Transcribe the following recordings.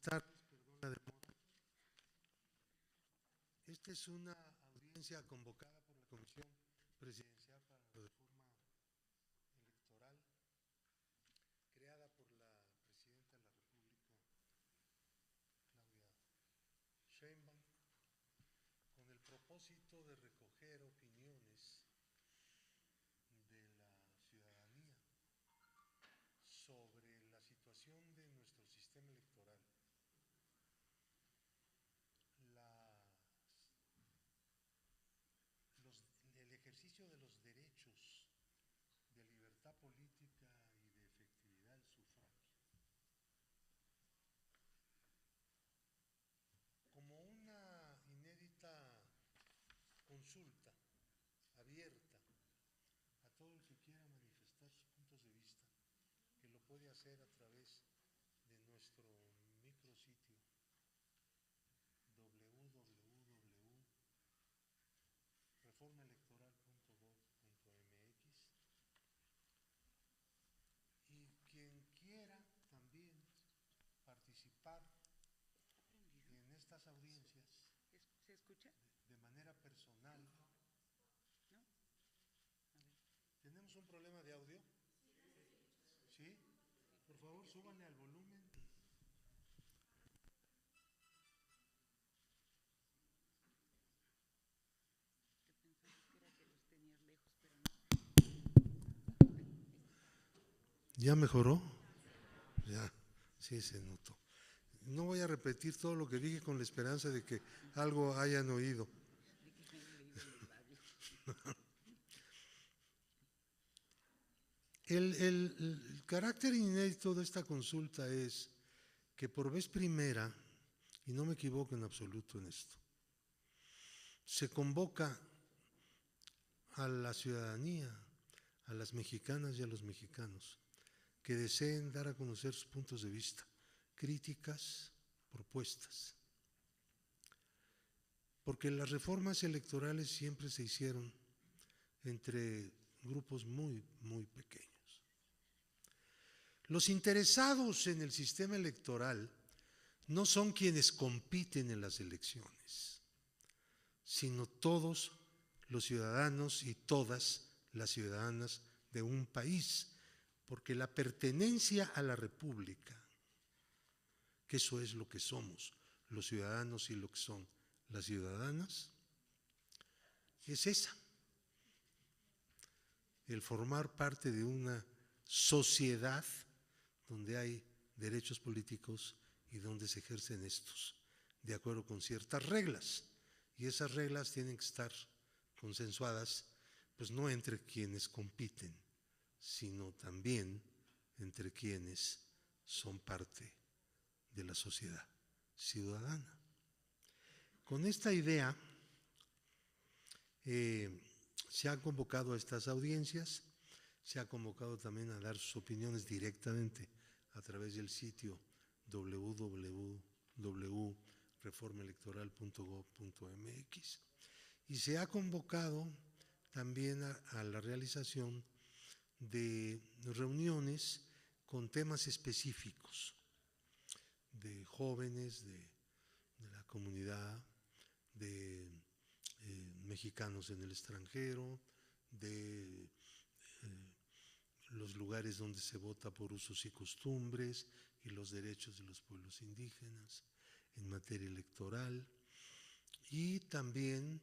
tardes, perdón la demora. Esta es una audiencia convocada por la Comisión Presidencial para la Reforma Electoral, creada por la Presidenta de la República, Claudia Sheinbaum, con el propósito de recoger opiniones de la ciudadanía sobre la situación de nuestro sistema electoral, el ejercicio de los derechos de libertad política y de efectividad del sufragio, como una inédita consulta abierta a todo el que quiera manifestar sus puntos de vista, que lo puede hacer a través de nuestro micrositio www.reformaelectoral.gov.mx, y quien quiera también participar en estas audiencias. ¿Se escucha? De manera personal. ¿No? A ver. ¿Tenemos un problema de audio? ¿Sí? Por favor, súbanle al volumen. Yo pensaba que era que los tenías lejos, pero no. ¿Ya mejoró? Ya, sí se notó. No voy a repetir todo lo que dije con la esperanza de que algo hayan oído. De que me han leído los labios. El carácter inédito de esta consulta es que por vez primera, y no me equivoco en absoluto en esto, se convoca a la ciudadanía, a las mexicanas y a los mexicanos que deseen dar a conocer sus puntos de vista, críticas, propuestas. Porque las reformas electorales siempre se hicieron entre grupos muy, muy pequeños. Los interesados en el sistema electoral no son quienes compiten en las elecciones, sino todos los ciudadanos y todas las ciudadanas de un país, porque la pertenencia a la República, que eso es lo que somos los ciudadanos y lo que son las ciudadanas, es esa, el formar parte de una sociedad donde hay derechos políticos y donde se ejercen estos de acuerdo con ciertas reglas, y esas reglas tienen que estar consensuadas, pues no entre quienes compiten, sino también entre quienes son parte de la sociedad ciudadana. Con esta idea se han convocado a estas audiencias, se ha convocado también a dar sus opiniones directamente a través del sitio www.reformaelectoral.gov.mx, y se ha convocado también a la realización de reuniones con temas específicos de jóvenes, de la comunidad, de mexicanos en el extranjero, de los lugares donde se vota por usos y costumbres y los derechos de los pueblos indígenas en materia electoral, y también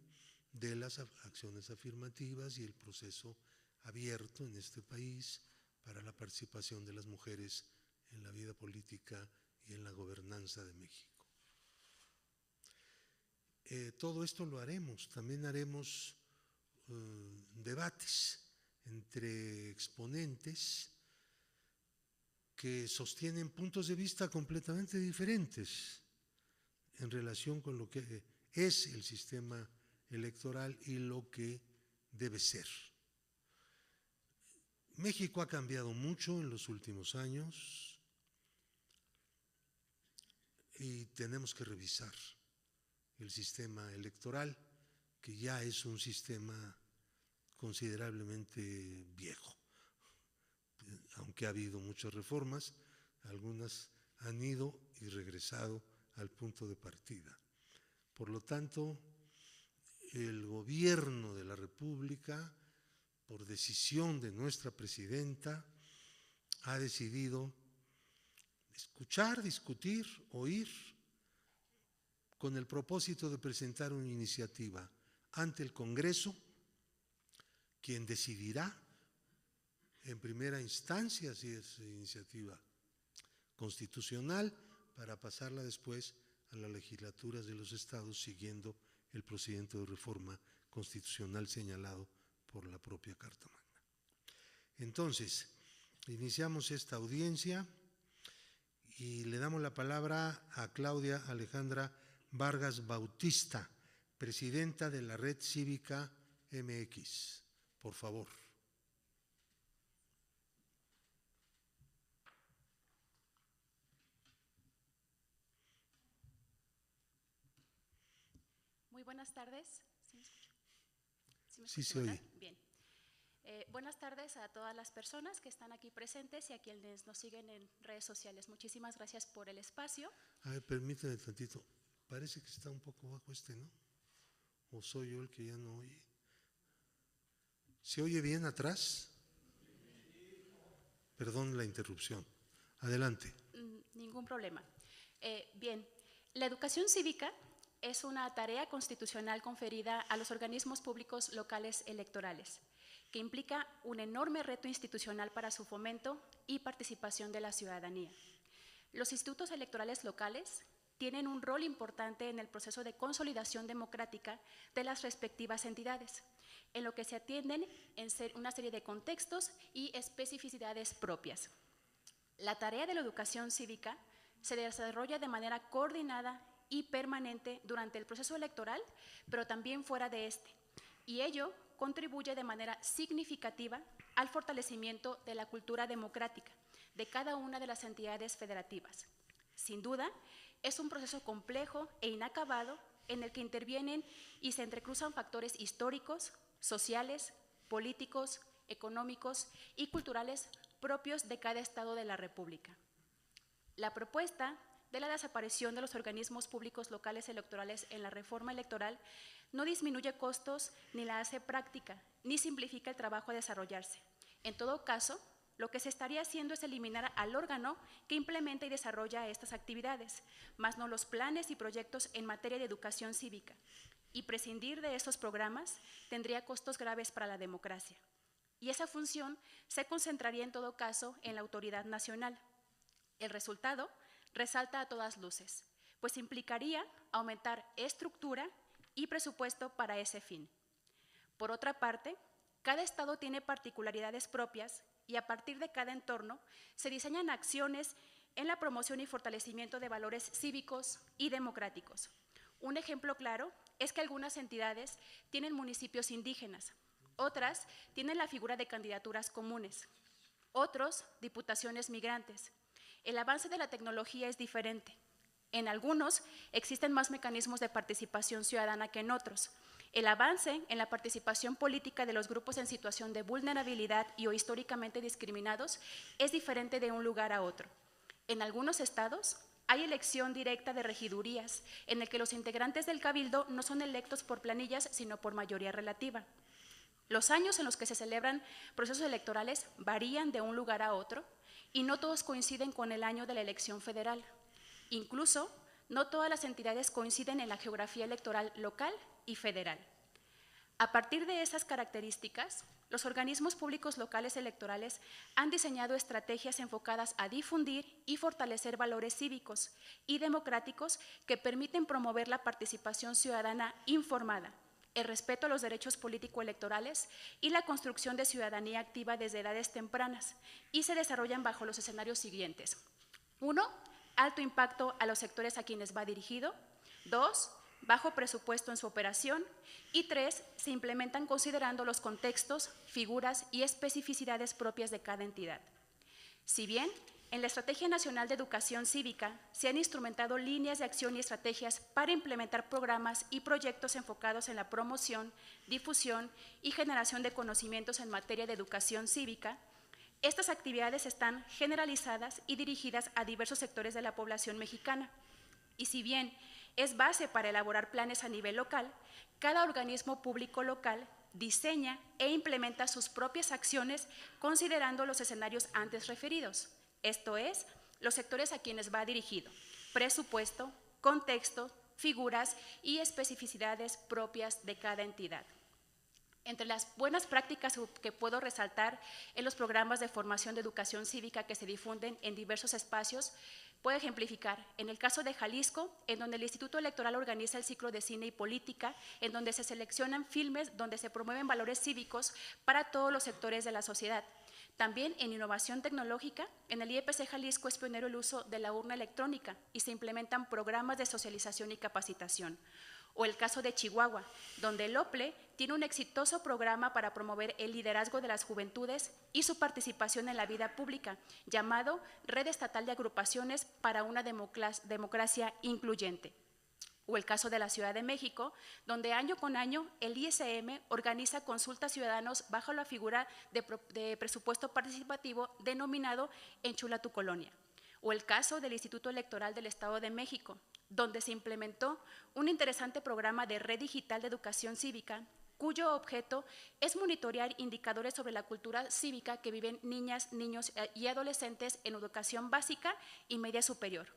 de las acciones afirmativas y el proceso abierto en este país para la participación de las mujeres en la vida política y en la gobernanza de México. Todo esto lo haremos, también haremos debates entre exponentes que sostienen puntos de vista completamente diferentes en relación con lo que es el sistema electoral y lo que debe ser. México ha cambiado mucho en los últimos años y tenemos que revisar el sistema electoral, que ya es un sistema considerablemente viejo, aunque ha habido muchas reformas, algunas han ido y regresado al punto de partida. Por lo tanto, el gobierno de la República, por decisión de nuestra presidenta, ha decidido escuchar, discutir, oír, con el propósito de presentar una iniciativa ante el Congreso, quien decidirá en primera instancia si es iniciativa constitucional, para pasarla después a las legislaturas de los estados siguiendo el procedimiento de reforma constitucional señalado por la propia Carta Magna. Entonces, iniciamos esta audiencia y le damos la palabra a Claudia Alejandra Vargas Bautista, presidenta de la Red Cívica MX. Por favor. Muy buenas tardes. ¿Sí me escucha? Sí, se oye. Bien. Buenas tardes a todas las personas que están aquí presentes y a quienes nos siguen en redes sociales. Muchísimas gracias por el espacio. A ver, permíteme tantito. Parece que está un poco bajo ¿no? ¿O soy yo el que ya no oye? ¿Se oye bien atrás? Perdón la interrupción. Adelante. Ningún problema. Bien, la educación cívica es una tarea constitucional conferida a los organismos públicos locales electorales, que implica un enorme reto institucional para su fomento y participación de la ciudadanía. Los institutos electorales locales tienen un rol importante en el proceso de consolidación democrática de las respectivas entidades, en lo que se atienden en una serie de contextos y especificidades propias. La tarea de la educación cívica se desarrolla de manera coordinada y permanente durante el proceso electoral, pero también fuera de este, y ello contribuye de manera significativa al fortalecimiento de la cultura democrática de cada una de las entidades federativas. Sin duda, es un proceso complejo e inacabado en el que intervienen y se entrecruzan factores históricos, sociales, políticos, económicos y culturales propios de cada estado de la República. La propuesta de la desaparición de los organismos públicos locales electorales en la reforma electoral no disminuye costos ni la hace práctica, ni simplifica el trabajo a desarrollarse. En todo caso, lo que se estaría haciendo es eliminar al órgano que implementa y desarrolla estas actividades, más no los planes y proyectos en materia de educación cívica. Y prescindir de estos programas tendría costos graves para la democracia. Y esa función se concentraría en todo caso en la autoridad nacional. El resultado resalta a todas luces, pues implicaría aumentar estructura y presupuesto para ese fin. Por otra parte, cada estado tiene particularidades propias y a partir de cada entorno se diseñan acciones en la promoción y fortalecimiento de valores cívicos y democráticos. Un ejemplo claro es que algunas entidades tienen municipios indígenas, otras tienen la figura de candidaturas comunes, otros diputaciones migrantes. El avance de la tecnología es diferente. En algunos existen más mecanismos de participación ciudadana que en otros. El avance en la participación política de los grupos en situación de vulnerabilidad y o históricamente discriminados es diferente de un lugar a otro. En algunos estados hay elección directa de regidurías, en el que los integrantes del cabildo no son electos por planillas, sino por mayoría relativa. Los años en los que se celebran procesos electorales varían de un lugar a otro y no todos coinciden con el año de la elección federal. Incluso, no todas las entidades coinciden en la geografía electoral local y federal. A partir de esas características, los organismos públicos locales electorales han diseñado estrategias enfocadas a difundir y fortalecer valores cívicos y democráticos que permiten promover la participación ciudadana informada, el respeto a los derechos político-electorales y la construcción de ciudadanía activa desde edades tempranas, y se desarrollan bajo los escenarios siguientes. 1. Alto impacto a los sectores a quienes va dirigido. 2. Bajo presupuesto en su operación. Y 3. Se implementan considerando los contextos, figuras y especificidades propias de cada entidad. Si bien en la Estrategia Nacional de Educación Cívica se han instrumentado líneas de acción y estrategias para implementar programas y proyectos enfocados en la promoción, difusión y generación de conocimientos en materia de educación cívica, Estas actividades están generalizadas y dirigidas a diversos sectores de la población mexicana. Y si bien es base para elaborar planes a nivel local, cada organismo público local diseña e implementa sus propias acciones considerando los escenarios antes referidos, esto es, los sectores a quienes va dirigido, presupuesto, contexto, figuras y especificidades propias de cada entidad. Entre las buenas prácticas que puedo resaltar en los programas de formación de educación cívica que se difunden en diversos espacios, puedo ejemplificar en el caso de Jalisco, en donde el Instituto Electoral organiza el ciclo de cine y política, en donde se seleccionan filmes donde se promueven valores cívicos para todos los sectores de la sociedad. También en innovación tecnológica, en el IEPC Jalisco es pionero el uso de la urna electrónica y se implementan programas de socialización y capacitación. O el caso de Chihuahua, donde el OPLE tiene un exitoso programa para promover el liderazgo de las juventudes y su participación en la vida pública, llamado Red Estatal de Agrupaciones para una Democracia Incluyente. O el caso de la Ciudad de México, donde año con año el ISM organiza consultas ciudadanos bajo la figura de presupuesto participativo denominado Enchula tu Colonia. O el caso del Instituto Electoral del Estado de México, donde se implementó un interesante programa de red digital de educación cívica, cuyo objeto es monitorear indicadores sobre la cultura cívica que viven niñas, niños y adolescentes en educación básica y media superior.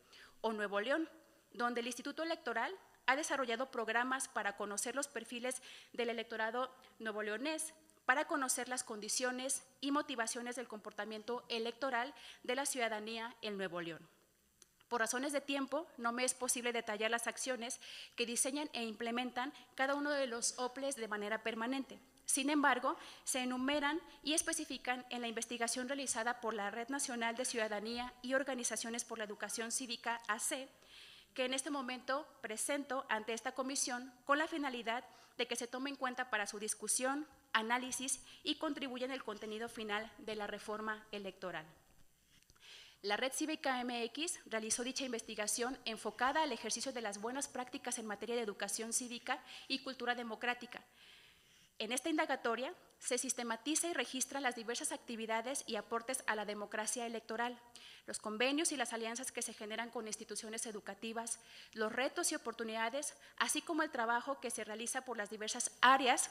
O Nuevo León, donde el Instituto Electoral ha desarrollado programas para conocer los perfiles del electorado nuevoleonés, para conocer las condiciones y motivaciones del comportamiento electoral de la ciudadanía en Nuevo León. Por razones de tiempo, no me es posible detallar las acciones que diseñan e implementan cada uno de los OPLES de manera permanente. Sin embargo, se enumeran y especifican en la investigación realizada por la Red Nacional de Ciudadanía y Organizaciones por la Educación Cívica, AC, que en este momento presento ante esta comisión con la finalidad de que se tome en cuenta para su discusión, análisis y contribuya en el contenido final de la reforma electoral. La Red Cívica MX realizó dicha investigación enfocada al ejercicio de las buenas prácticas en materia de educación cívica y cultura democrática. En esta indagatoria se sistematiza y registra las diversas actividades y aportes a la democracia electoral, los convenios y las alianzas que se generan con instituciones educativas, los retos y oportunidades, así como el trabajo que se realiza por las diversas áreas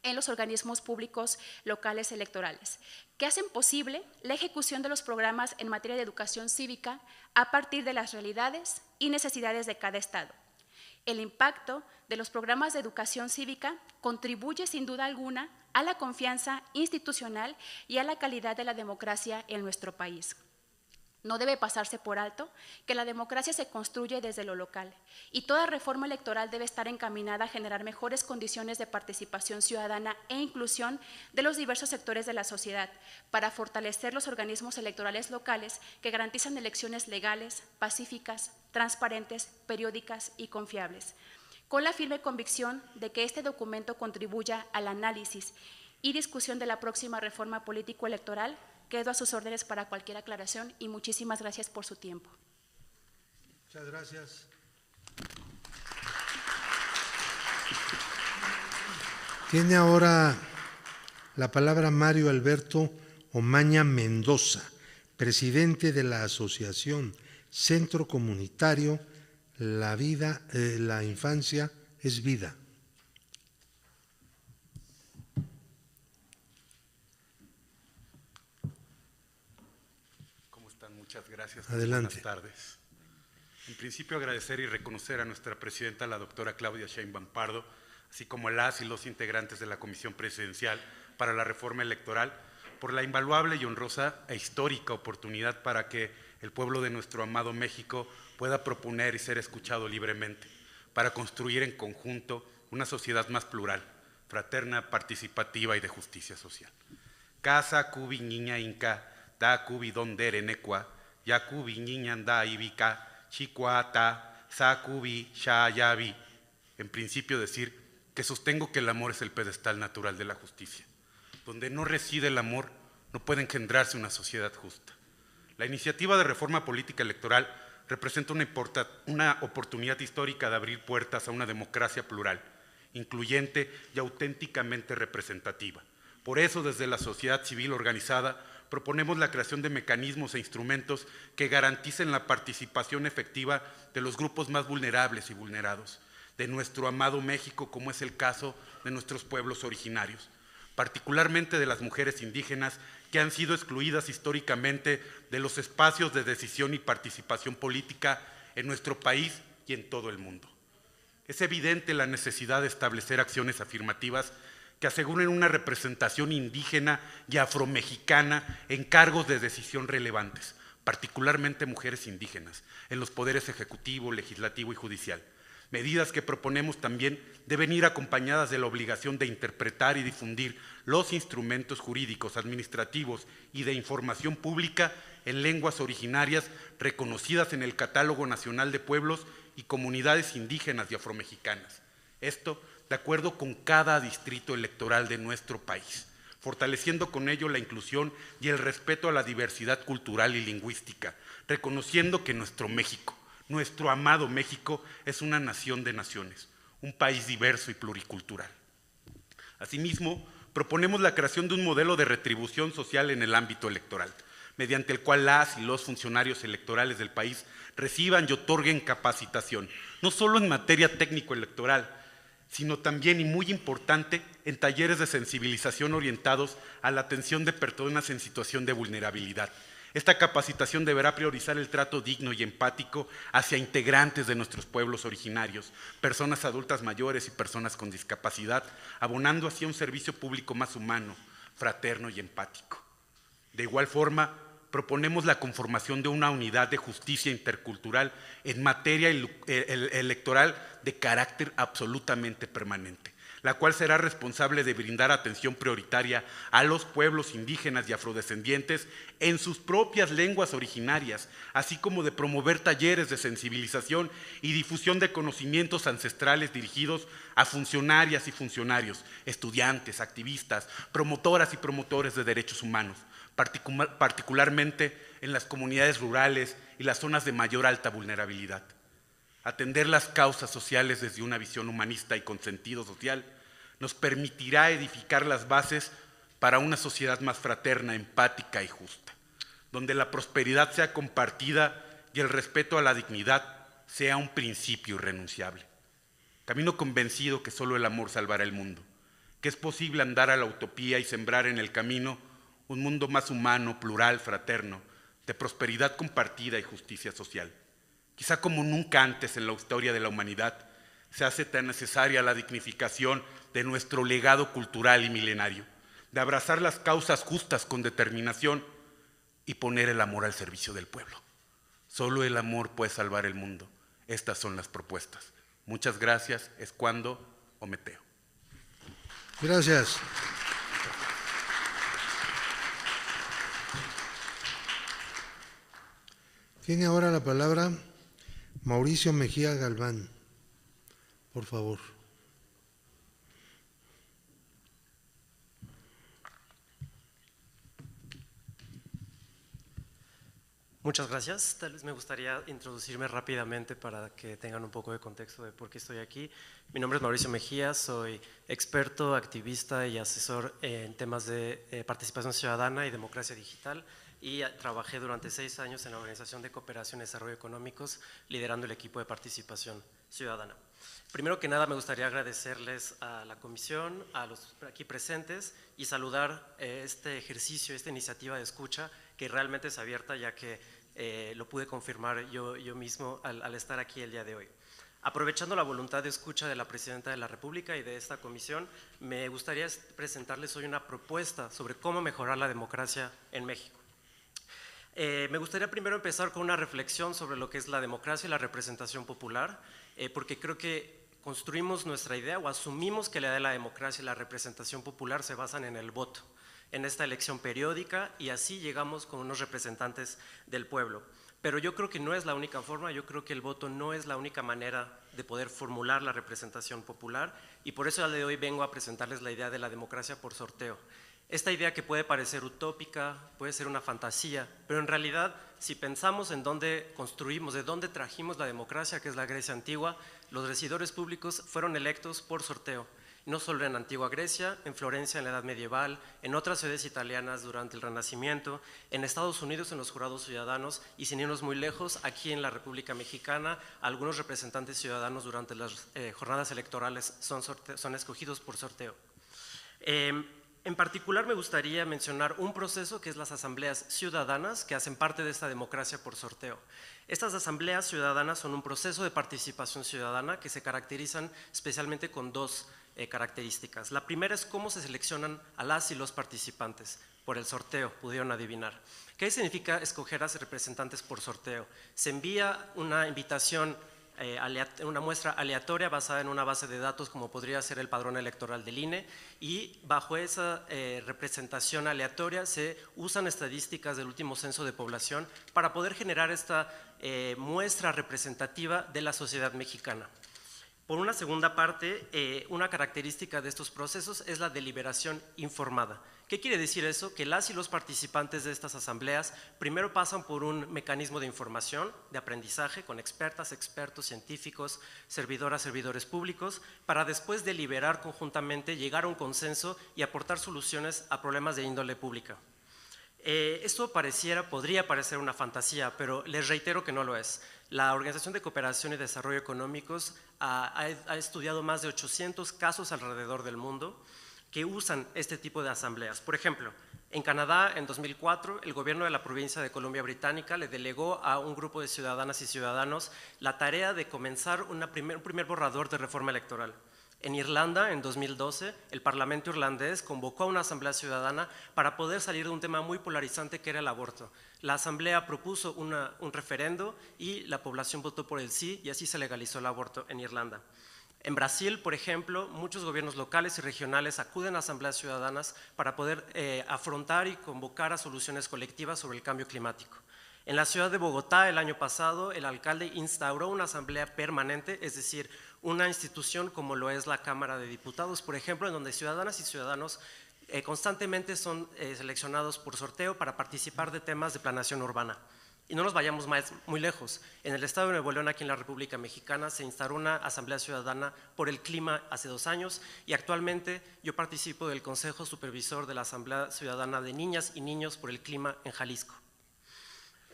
en los organismos públicos locales electorales, que hacen posible la ejecución de los programas en materia de educación cívica a partir de las realidades y necesidades de cada estado. El impacto de los programas de educación cívica contribuye sin duda alguna a la confianza institucional y a la calidad de la democracia en nuestro país. No debe pasarse por alto que la democracia se construye desde lo local y toda reforma electoral debe estar encaminada a generar mejores condiciones de participación ciudadana e inclusión de los diversos sectores de la sociedad para fortalecer los organismos electorales locales que garantizan elecciones legales, pacíficas, transparentes, periódicas y confiables, con la firme convicción de que este documento contribuya al análisis y discusión de la próxima reforma político-electoral. Quedo a sus órdenes para cualquier aclaración y muchísimas gracias por su tiempo. Muchas gracias. Tiene ahora la palabra Mario Alberto Omaña Mendoza, presidente de la Asociación Centro Comunitario La Infancia es Vida. Muchas gracias. Adelante. Buenas tardes. En principio, agradecer y reconocer a nuestra presidenta, la doctora Claudia Sheinbaum Pardo, así como a las y los integrantes de la Comisión Presidencial para la Reforma Electoral, por la invaluable y honrosa e histórica oportunidad para que el pueblo de nuestro amado México pueda proponer y ser escuchado libremente, para construir en conjunto una sociedad más plural, fraterna, participativa y de justicia social. Casa, cubi, niña, inca, da, cubi, dondere, necua, yakubi, niñanda, ibika, chicuata, sakubi, shayabi. En principio decir que sostengo que el amor es el pedestal natural de la justicia. Donde no reside el amor, no puede engendrarse una sociedad justa. La iniciativa de reforma política electoral representa una oportunidad histórica de abrir puertas a una democracia plural, incluyente y auténticamente representativa. Por eso, desde la sociedad civil organizada, proponemos la creación de mecanismos e instrumentos que garanticen la participación efectiva de los grupos más vulnerables y vulnerados de nuestro amado México, como es el caso de nuestros pueblos originarios, particularmente de las mujeres indígenas que han sido excluidas históricamente de los espacios de decisión y participación política en nuestro país y en todo el mundo. Es evidente la necesidad de establecer acciones afirmativas que aseguren una representación indígena y afromexicana en cargos de decisión relevantes, particularmente mujeres indígenas, en los poderes ejecutivo, legislativo y judicial. Medidas que proponemos también deben ir acompañadas de la obligación de interpretar y difundir los instrumentos jurídicos, administrativos y de información pública en lenguas originarias reconocidas en el Catálogo Nacional de Pueblos y Comunidades Indígenas y Afromexicanas. Esto de acuerdo con cada distrito electoral de nuestro país, fortaleciendo con ello la inclusión y el respeto a la diversidad cultural y lingüística, reconociendo que nuestro México, nuestro amado México, es una nación de naciones, un país diverso y pluricultural. Asimismo, proponemos la creación de un modelo de retribución social en el ámbito electoral, mediante el cual las y los funcionarios electorales del país reciban y otorguen capacitación, no solo en materia técnico-electoral, sino también, y muy importante, en talleres de sensibilización orientados a la atención de personas en situación de vulnerabilidad. Esta capacitación deberá priorizar el trato digno y empático hacia integrantes de nuestros pueblos originarios, personas adultas mayores y personas con discapacidad, abonando así a un servicio público más humano, fraterno y empático. De igual forma, proponemos la conformación de una unidad de justicia intercultural en materia electoral de carácter absolutamente permanente, la cual será responsable de brindar atención prioritaria a los pueblos indígenas y afrodescendientes en sus propias lenguas originarias, así como de promover talleres de sensibilización y difusión de conocimientos ancestrales dirigidos a funcionarias y funcionarios, estudiantes, activistas, promotoras y promotores de derechos humanos, particularmente en las comunidades rurales y las zonas de mayor alta vulnerabilidad. Atender las causas sociales desde una visión humanista y con sentido social nos permitirá edificar las bases para una sociedad más fraterna, empática y justa, donde la prosperidad sea compartida y el respeto a la dignidad sea un principio irrenunciable. Camino convencido que solo el amor salvará el mundo, que es posible andar a la utopía y sembrar en el camino un mundo más humano, plural, fraterno, de prosperidad compartida y justicia social. Quizá como nunca antes en la historia de la humanidad se hace tan necesaria la dignificación de nuestro legado cultural y milenario, de abrazar las causas justas con determinación y poner el amor al servicio del pueblo. Solo el amor puede salvar el mundo. Estas son las propuestas. Muchas gracias. Es cuando Ometeo. Gracias. Tiene ahora la palabra Mauricio Mejía Galván, por favor. Muchas gracias. Tal vez me gustaría introducirme rápidamente para que tengan un poco de contexto de por qué estoy aquí. Mi nombre es Mauricio Mejía, soy experto, activista y asesor en temas de participación ciudadana y democracia digital, y trabajé durante 6 años en la Organización de Cooperación y Desarrollo Económicos, liderando el equipo de participación ciudadana. Primero que nada, me gustaría agradecerles a la comisión, a los aquí presentes, y saludar este ejercicio, esta iniciativa de escucha, que realmente es abierta, ya que lo pude confirmar yo mismo al estar aquí el día de hoy. Aprovechando la voluntad de escucha de la Presidenta de la República y de esta comisión, me gustaría presentarles hoy una propuesta sobre cómo mejorar la democracia en México. Me gustaría primero empezar con una reflexión sobre lo que es la democracia y la representación popular, porque creo que construimos nuestra idea o asumimos que la idea de la democracia y la representación popular se basan en el voto, en esta elección periódica, y así llegamos con unos representantes del pueblo. Pero yo creo que no es la única forma, yo creo que el voto no es la única manera de poder formular la representación popular, y por eso al día de hoy vengo a presentarles la idea de la democracia por sorteo. Esta idea que puede parecer utópica, puede ser una fantasía, pero en realidad, si pensamos en dónde construimos, de dónde trajimos la democracia, que es la Grecia antigua, los regidores públicos fueron electos por sorteo. no solo en Antigua Grecia, en Florencia en la Edad Medieval, en otras ciudades italianas durante el Renacimiento, en Estados Unidos en los jurados ciudadanos y sin irnos muy lejos, aquí en la República Mexicana, algunos representantes ciudadanos durante las jornadas electorales son escogidos por sorteo. En particular me gustaría mencionar un proceso que es las asambleas ciudadanas que hacen parte de esta democracia por sorteo. Estas asambleas ciudadanas son un proceso de participación ciudadana que se caracterizan especialmente con dos características. La primera es cómo se seleccionan a las y los participantes por el sorteo, pudieron adivinar. ¿Qué significa escoger a representantes por sorteo? Se envía una invitación, una muestra aleatoria basada en una base de datos como podría ser el padrón electoral del INE, y bajo esa representación aleatoria se usan estadísticas del último censo de población para poder generar esta muestra representativa de la sociedad mexicana. Por una segunda parte, una característica de estos procesos es la deliberación informada. ¿Qué quiere decir eso? Que las y los participantes de estas asambleas primero pasan por un mecanismo de información, de aprendizaje, con expertas, expertos, científicos, servidoras, servidores públicos, para después deliberar conjuntamente, llegar a un consenso y aportar soluciones a problemas de índole pública. Esto podría parecer una fantasía, pero les reitero que no lo es. La Organización de Cooperación y Desarrollo Económicos ha estudiado más de 800 casos alrededor del mundo que usan este tipo de asambleas. Por ejemplo, en Canadá, en 2004, el gobierno de la provincia de Columbia Británica le delegó a un grupo de ciudadanas y ciudadanos la tarea de comenzar un primer borrador de reforma electoral. En Irlanda, en 2012, el Parlamento irlandés convocó a una asamblea ciudadana para poder salir de un tema muy polarizante que era el aborto. La asamblea propuso un referendo y la población votó por el sí, y así se legalizó el aborto en Irlanda. En Brasil, por ejemplo, muchos gobiernos locales y regionales acuden a asambleas ciudadanas para poder afrontar y convocar a soluciones colectivas sobre el cambio climático. En la ciudad de Bogotá, el año pasado, el alcalde instauró una asamblea permanente, es decir, una institución como lo es la Cámara de Diputados, por ejemplo, en donde ciudadanas y ciudadanos constantemente son seleccionados por sorteo para participar de temas de planeación urbana. Y no nos vayamos muy lejos. En el estado de Nuevo León, aquí en la República Mexicana, se instauró una asamblea ciudadana por el clima hace 2 años y actualmente yo participo del Consejo Supervisor de la Asamblea Ciudadana de Niñas y Niños por el Clima en Jalisco.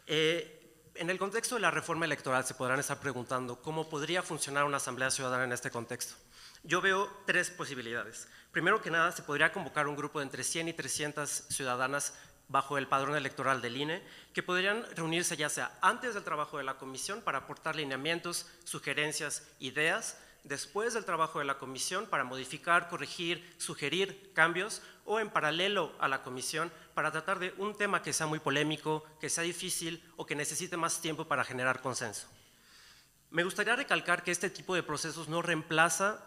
En el contexto de la reforma electoral se podrán estar preguntando cómo podría funcionar una asamblea ciudadana en este contexto. Yo veo 3 posibilidades. Primero que nada, se podría convocar un grupo de entre 100 y 300 ciudadanas bajo el padrón electoral del INE, que podrían reunirse ya sea antes del trabajo de la comisión para aportar lineamientos, sugerencias, ideas, después del trabajo de la comisión para modificar, corregir, sugerir cambios, o en paralelo a la comisión para tratar de un tema que sea muy polémico, que sea difícil o que necesite más tiempo para generar consenso. Me gustaría recalcar que este tipo de procesos no reemplaza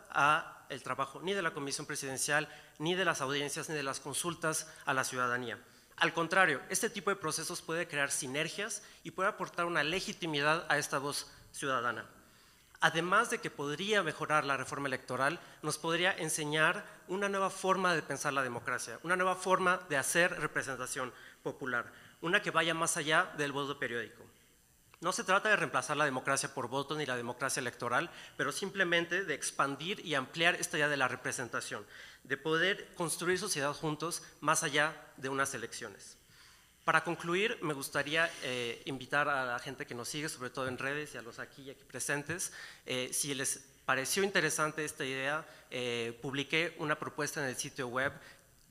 el trabajo ni de la comisión presidencial, ni de las audiencias, ni de las consultas a la ciudadanía. Al contrario, este tipo de procesos puede crear sinergias y puede aportar una legitimidad a esta voz ciudadana. Además de que podría mejorar la reforma electoral, nos podría enseñar una nueva forma de pensar la democracia, una nueva forma de hacer representación popular, una que vaya más allá del voto periódico. No se trata de reemplazar la democracia por voto ni la democracia electoral, pero simplemente de expandir y ampliar esta idea de la representación, de poder construir sociedad juntos más allá de unas elecciones. Para concluir, me gustaría invitar a la gente que nos sigue, sobre todo en redes y a los aquí presentes, si les pareció interesante esta idea, publiqué una propuesta en el sitio web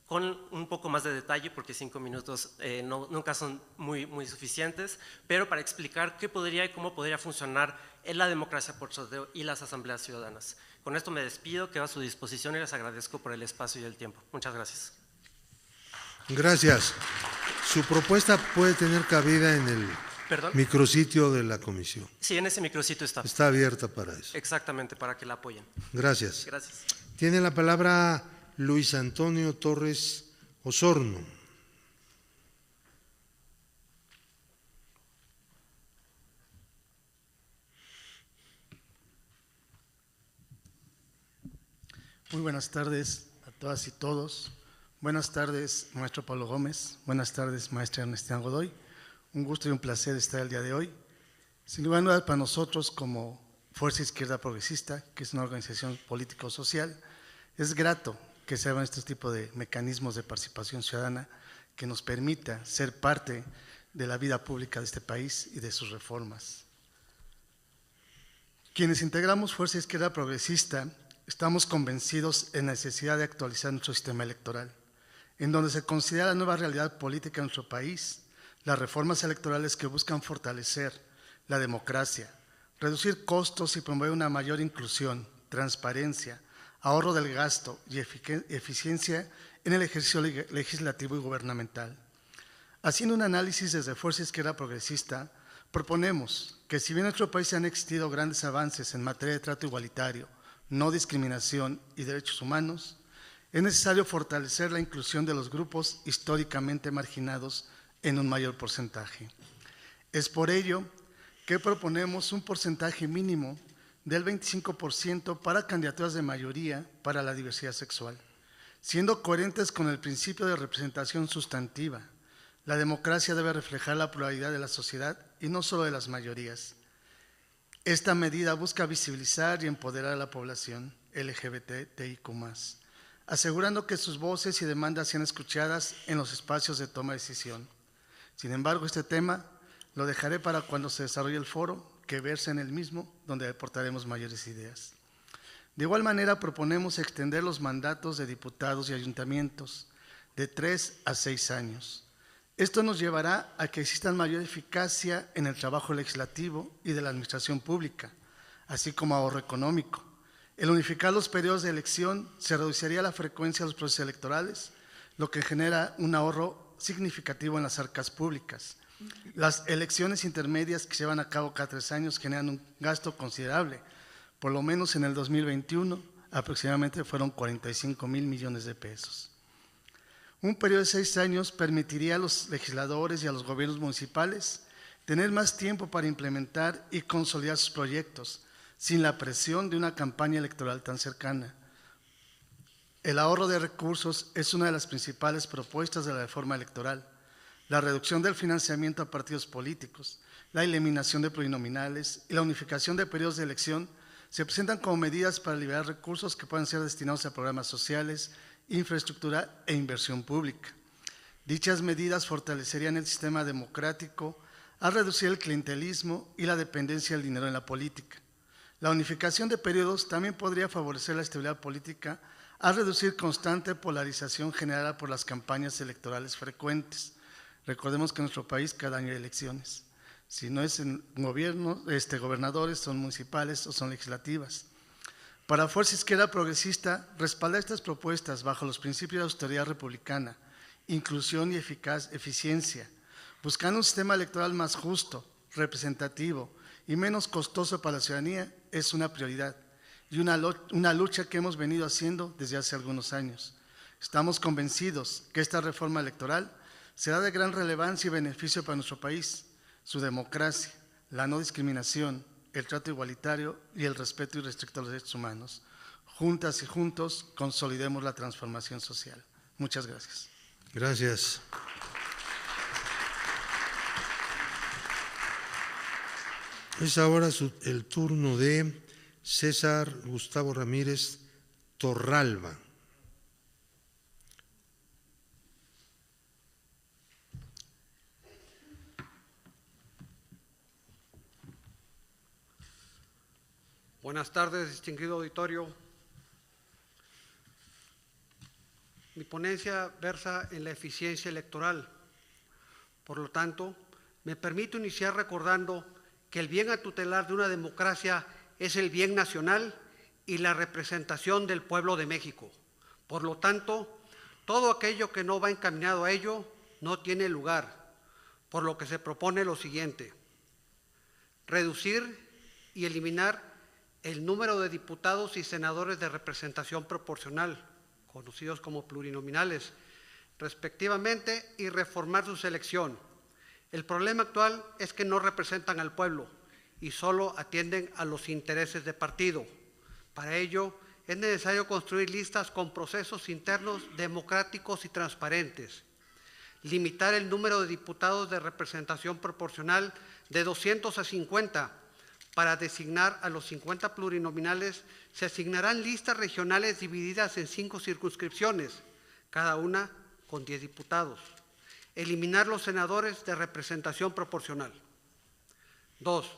con un poco más de detalle, porque 5 minutos nunca son muy suficientes, pero para explicar qué podría y cómo podría funcionar en la democracia por sorteo y las asambleas ciudadanas. Con esto me despido, quedo a su disposición y les agradezco por el espacio y el tiempo. Muchas gracias. Gracias. Su propuesta puede tener cabida en el micrositio de la comisión. Sí, en ese micrositio está. Está abierta para eso. Exactamente, para que la apoyen. Gracias. Gracias. Tiene la palabra Luis Antonio Torres Osorno. Muy buenas tardes a todas y todos. Buenas tardes, maestro Pablo Gómez. Buenas tardes, maestra Ernestina Godoy. Un gusto y un placer estar el día de hoy. Sin lugar a dudas, para nosotros como Fuerza Izquierda Progresista, que es una organización político-social, Es grato que se hagan estos tipos de mecanismos de participación ciudadana que nos permita ser parte de la vida pública de este país y de sus reformas. Quienes integramos Fuerza Izquierda Progresista estamos convencidos en la necesidad de actualizar nuestro sistema electoral, en donde se considera la nueva realidad política de nuestro país, las reformas electorales que buscan fortalecer la democracia, reducir costos y promover una mayor inclusión, transparencia, ahorro del gasto y eficiencia en el ejercicio legislativo y gubernamental. Haciendo un análisis desde Fuerza Izquierda Progresista, proponemos que si bien en nuestro país han existido grandes avances en materia de trato igualitario, no discriminación y derechos humanos, es necesario fortalecer la inclusión de los grupos históricamente marginados en un mayor porcentaje. Es por ello que proponemos un porcentaje mínimo del 25% para candidaturas de mayoría para la diversidad sexual, siendo coherentes con el principio de representación sustantiva. La democracia debe reflejar la pluralidad de la sociedad y no solo de las mayorías. Esta medida busca visibilizar y empoderar a la población LGBTIQ+, asegurando que sus voces y demandas sean escuchadas en los espacios de toma de decisión. Sin embargo, este tema lo dejaré para cuando se desarrolle el foro, que verse en el mismo, donde aportaremos mayores ideas. De igual manera, proponemos extender los mandatos de diputados y ayuntamientos de 3 a 6 años. Esto nos llevará a que exista mayor eficacia en el trabajo legislativo y de la administración pública, así como ahorro económico. El unificar los periodos de elección se reduciría la frecuencia de los procesos electorales, lo que genera un ahorro significativo en las arcas públicas. Las elecciones intermedias que se llevan a cabo cada 3 años generan un gasto considerable. Por lo menos en el 2021 aproximadamente fueron 45,000 millones de pesos. Un periodo de 6 años permitiría a los legisladores y a los gobiernos municipales tener más tiempo para implementar y consolidar sus proyectos, sin la presión de una campaña electoral tan cercana. El ahorro de recursos es una de las principales propuestas de la reforma electoral. La reducción del financiamiento a partidos políticos, la eliminación de plurinominales y la unificación de periodos de elección se presentan como medidas para liberar recursos que puedan ser destinados a programas sociales, infraestructura e inversión pública. Dichas medidas fortalecerían el sistema democrático al reducir el clientelismo y la dependencia del dinero en la política. La unificación de periodos también podría favorecer la estabilidad política al reducir constante polarización generada por las campañas electorales frecuentes. Recordemos que en nuestro país cada año hay elecciones. Si no es en gobierno, gobernadores, son municipales o son legislativas. Para Fuerza Izquierda Progresista, respaldar estas propuestas bajo los principios de austeridad republicana, inclusión y eficiencia, buscando un sistema electoral más justo, representativo y menos costoso para la ciudadanía, es una prioridad y una lucha que hemos venido haciendo desde hace algunos años. Estamos convencidos que esta reforma electoral será de gran relevancia y beneficio para nuestro país, su democracia, la no discriminación, el trato igualitario y el respeto irrestricto a los derechos humanos. Juntas y juntos consolidemos la transformación social. Muchas gracias. Gracias. Es ahora el turno de César Gustavo Ramírez Torralba. Buenas tardes, distinguido auditorio. Mi ponencia versa en la eficiencia electoral. Por lo tanto, me permito iniciar recordando que el bien a tutelar de una democracia es el bien nacional y la representación del pueblo de México. Por lo tanto, todo aquello que no va encaminado a ello no tiene lugar, por lo que se propone lo siguiente: reducir y eliminar el número de diputados y senadores de representación proporcional, conocidos como plurinominales, respectivamente, y reformar su selección. El problema actual es que no representan al pueblo y solo atienden a los intereses de partido. Para ello, es necesario construir listas con procesos internos democráticos y transparentes, limitar el número de diputados de representación proporcional de 200 a 50, para designar a los 50 plurinominales, se asignarán listas regionales divididas en 5 circunscripciones, cada una con 10 diputados. Eliminar los senadores de representación proporcional. 2.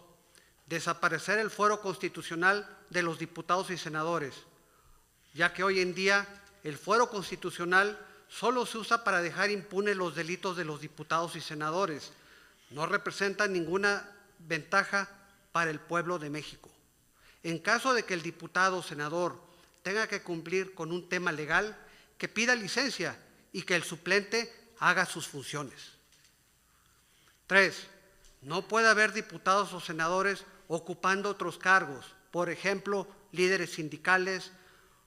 Desaparecer el fuero constitucional de los diputados y senadores, ya que hoy en día el fuero constitucional solo se usa para dejar impunes los delitos de los diputados y senadores. No representa ninguna ventaja para el pueblo de México. En caso de que el diputado o senador tenga que cumplir con un tema legal, que pida licencia y que el suplente haga sus funciones. 3. No puede haber diputados o senadores ocupando otros cargos, por ejemplo, líderes sindicales,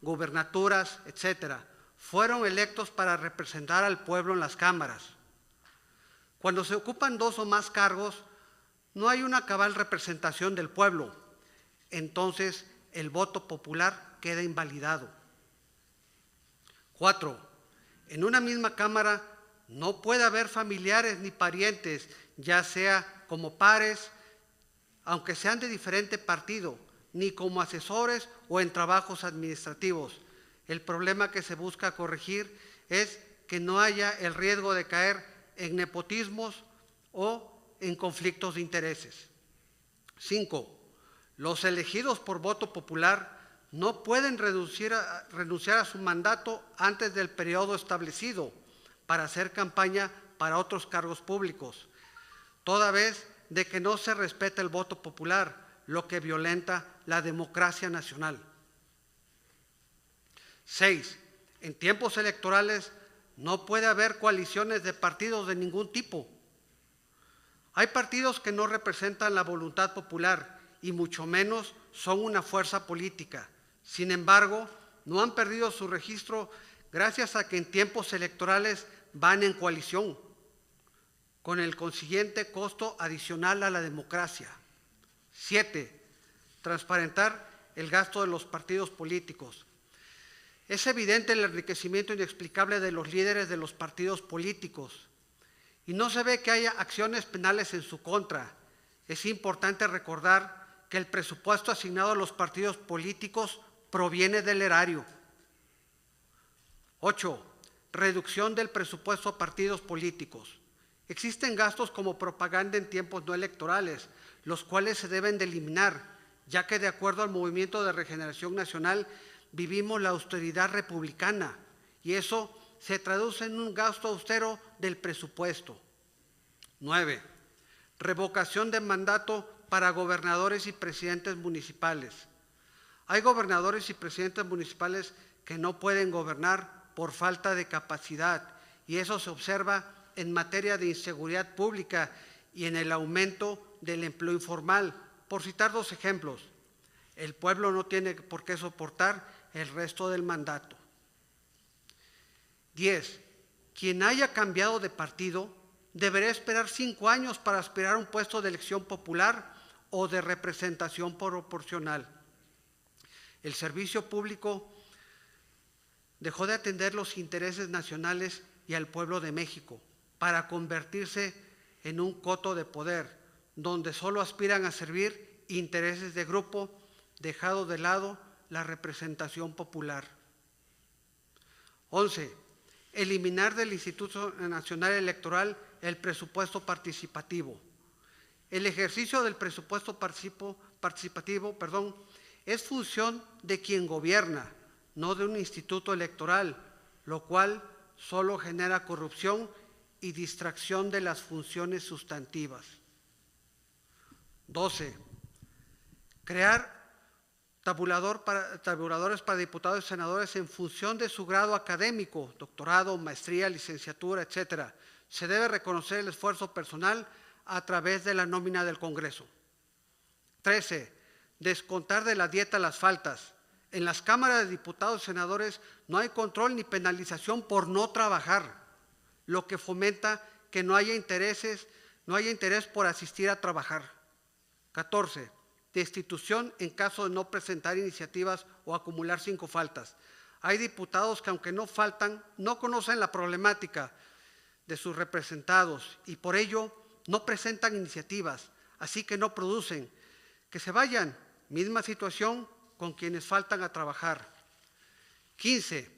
gubernaturas, etcétera. Fueron electos para representar al pueblo en las cámaras. Cuando se ocupan 2 o más cargos, no hay una cabal representación del pueblo. Entonces, el voto popular queda invalidado. 4. En una misma cámara no puede haber familiares ni parientes, ya sea como pares, aunque sean de diferente partido, ni como asesores o en trabajos administrativos. El problema que se busca corregir es que no haya el riesgo de caer en nepotismos o en conflictos de intereses. 5. Los elegidos por voto popular no pueden renunciar a su mandato antes del periodo establecido para hacer campaña para otros cargos públicos, toda vez de que no se respeta el voto popular, lo que violenta la democracia nacional. 6. En tiempos electorales no puede haber coaliciones de partidos de ningún tipo. Hay partidos que no representan la voluntad popular y mucho menos son una fuerza política. Sin embargo, no han perdido su registro gracias a que en tiempos electorales van en coalición, con el consiguiente costo adicional a la democracia. 7. Transparentar el gasto de los partidos políticos. Es evidente el enriquecimiento inexplicable de los líderes de los partidos políticos y no se ve que haya acciones penales en su contra. Es importante recordar que el presupuesto asignado a los partidos políticos proviene del erario. 8. Reducción del presupuesto a partidos políticos. Existen gastos como propaganda en tiempos no electorales, los cuales se deben de eliminar, ya que de acuerdo al Movimiento de Regeneración Nacional vivimos la austeridad republicana y eso se traduce en un gasto austero del presupuesto. 9. Revocación de mandato para gobernadores y presidentes municipales. Hay gobernadores y presidentes municipales que no pueden gobernar por falta de capacidad y eso se observa en materia de inseguridad pública y en el aumento del empleo informal. Por citar 2 ejemplos, el pueblo no tiene por qué soportar el resto del mandato. 10. Quien haya cambiado de partido deberá esperar 5 años para aspirar a un puesto de elección popular o de representación proporcional. El servicio público dejó de atender los intereses nacionales y al pueblo de México para convertirse en un coto de poder, donde solo aspiran a servir intereses de grupo, dejado de lado la representación popular. 11. Eliminar del Instituto Nacional Electoral el presupuesto participativo. El ejercicio del presupuesto participativo es función de quien gobierna, no de un instituto electoral, lo cual solo genera corrupción y distracción de las funciones sustantivas. 12. Crear tabuladores para diputados y senadores en función de su grado académico, doctorado, maestría, licenciatura, etcétera. Se debe reconocer el esfuerzo personal a través de la nómina del Congreso. 13. Descontar de la dieta las faltas. En las cámaras de diputados y senadores no hay control ni penalización por no trabajar, lo que fomenta que no haya interés por asistir a trabajar. 14. Destitución en caso de no presentar iniciativas o acumular 5 faltas. Hay diputados que aunque no faltan, no conocen la problemática de sus representados y por ello no presentan iniciativas, así que no producen, que se vayan, misma situación con quienes faltan a trabajar. 15.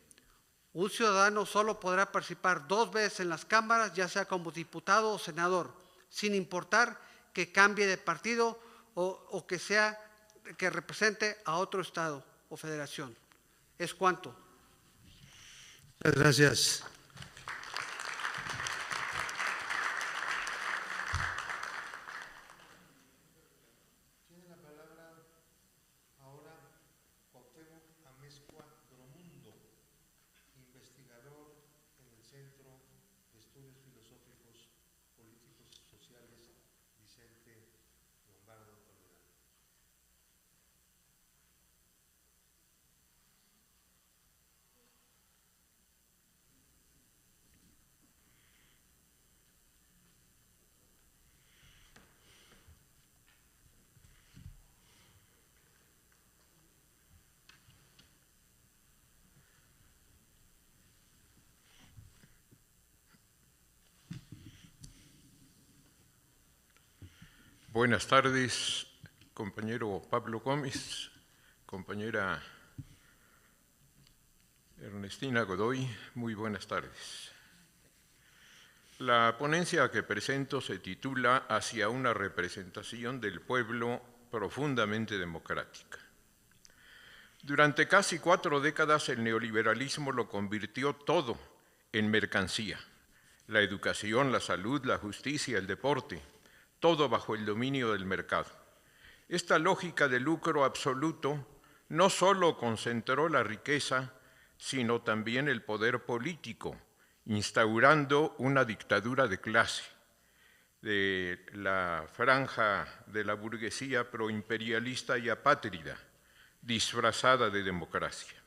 Un ciudadano solo podrá participar 2 veces en las cámaras, ya sea como diputado o senador, sin importar que cambie de partido o que represente a otro estado o federación. ¿Es cuánto? Muchas gracias. Tiene la palabra ahora Cuauhtémoc Amezcua Dromundo, investigador en el Centro de Estudios Filosóficos, Políticos y Sociales Vicente Lombardo Toledano. Buenas tardes, compañero Pablo Gómez, compañera Ernestina Godoy, muy buenas tardes. La ponencia que presento se titula Hacia una representación del pueblo profundamente democrática. Durante casi 4 décadas el neoliberalismo lo convirtió todo en mercancía: la educación, la salud, la justicia, el deporte, todo bajo el dominio del mercado. Esta lógica de lucro absoluto no solo concentró la riqueza, sino también el poder político, instaurando una dictadura de clase de la franja de la burguesía proimperialista y apátrida, disfrazada de democracia.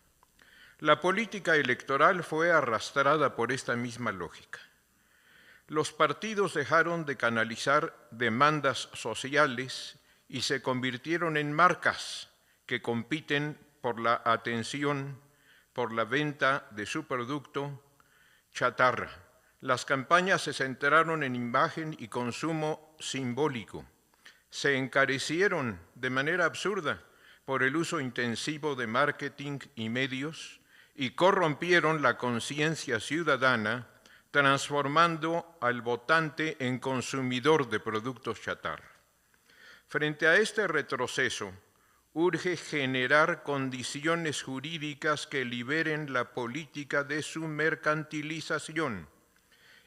La política electoral fue arrastrada por esta misma lógica. Los partidos dejaron de canalizar demandas sociales y se convirtieron en marcas que compiten por la atención, por la venta de su producto chatarra. Las campañas se centraron en imagen y consumo simbólico. Se encarecieron de manera absurda por el uso intensivo de marketing y medios y corrompieron la conciencia ciudadana, transformando al votante en consumidor de productos chatarra. Frente a este retroceso, urge generar condiciones jurídicas que liberen la política de su mercantilización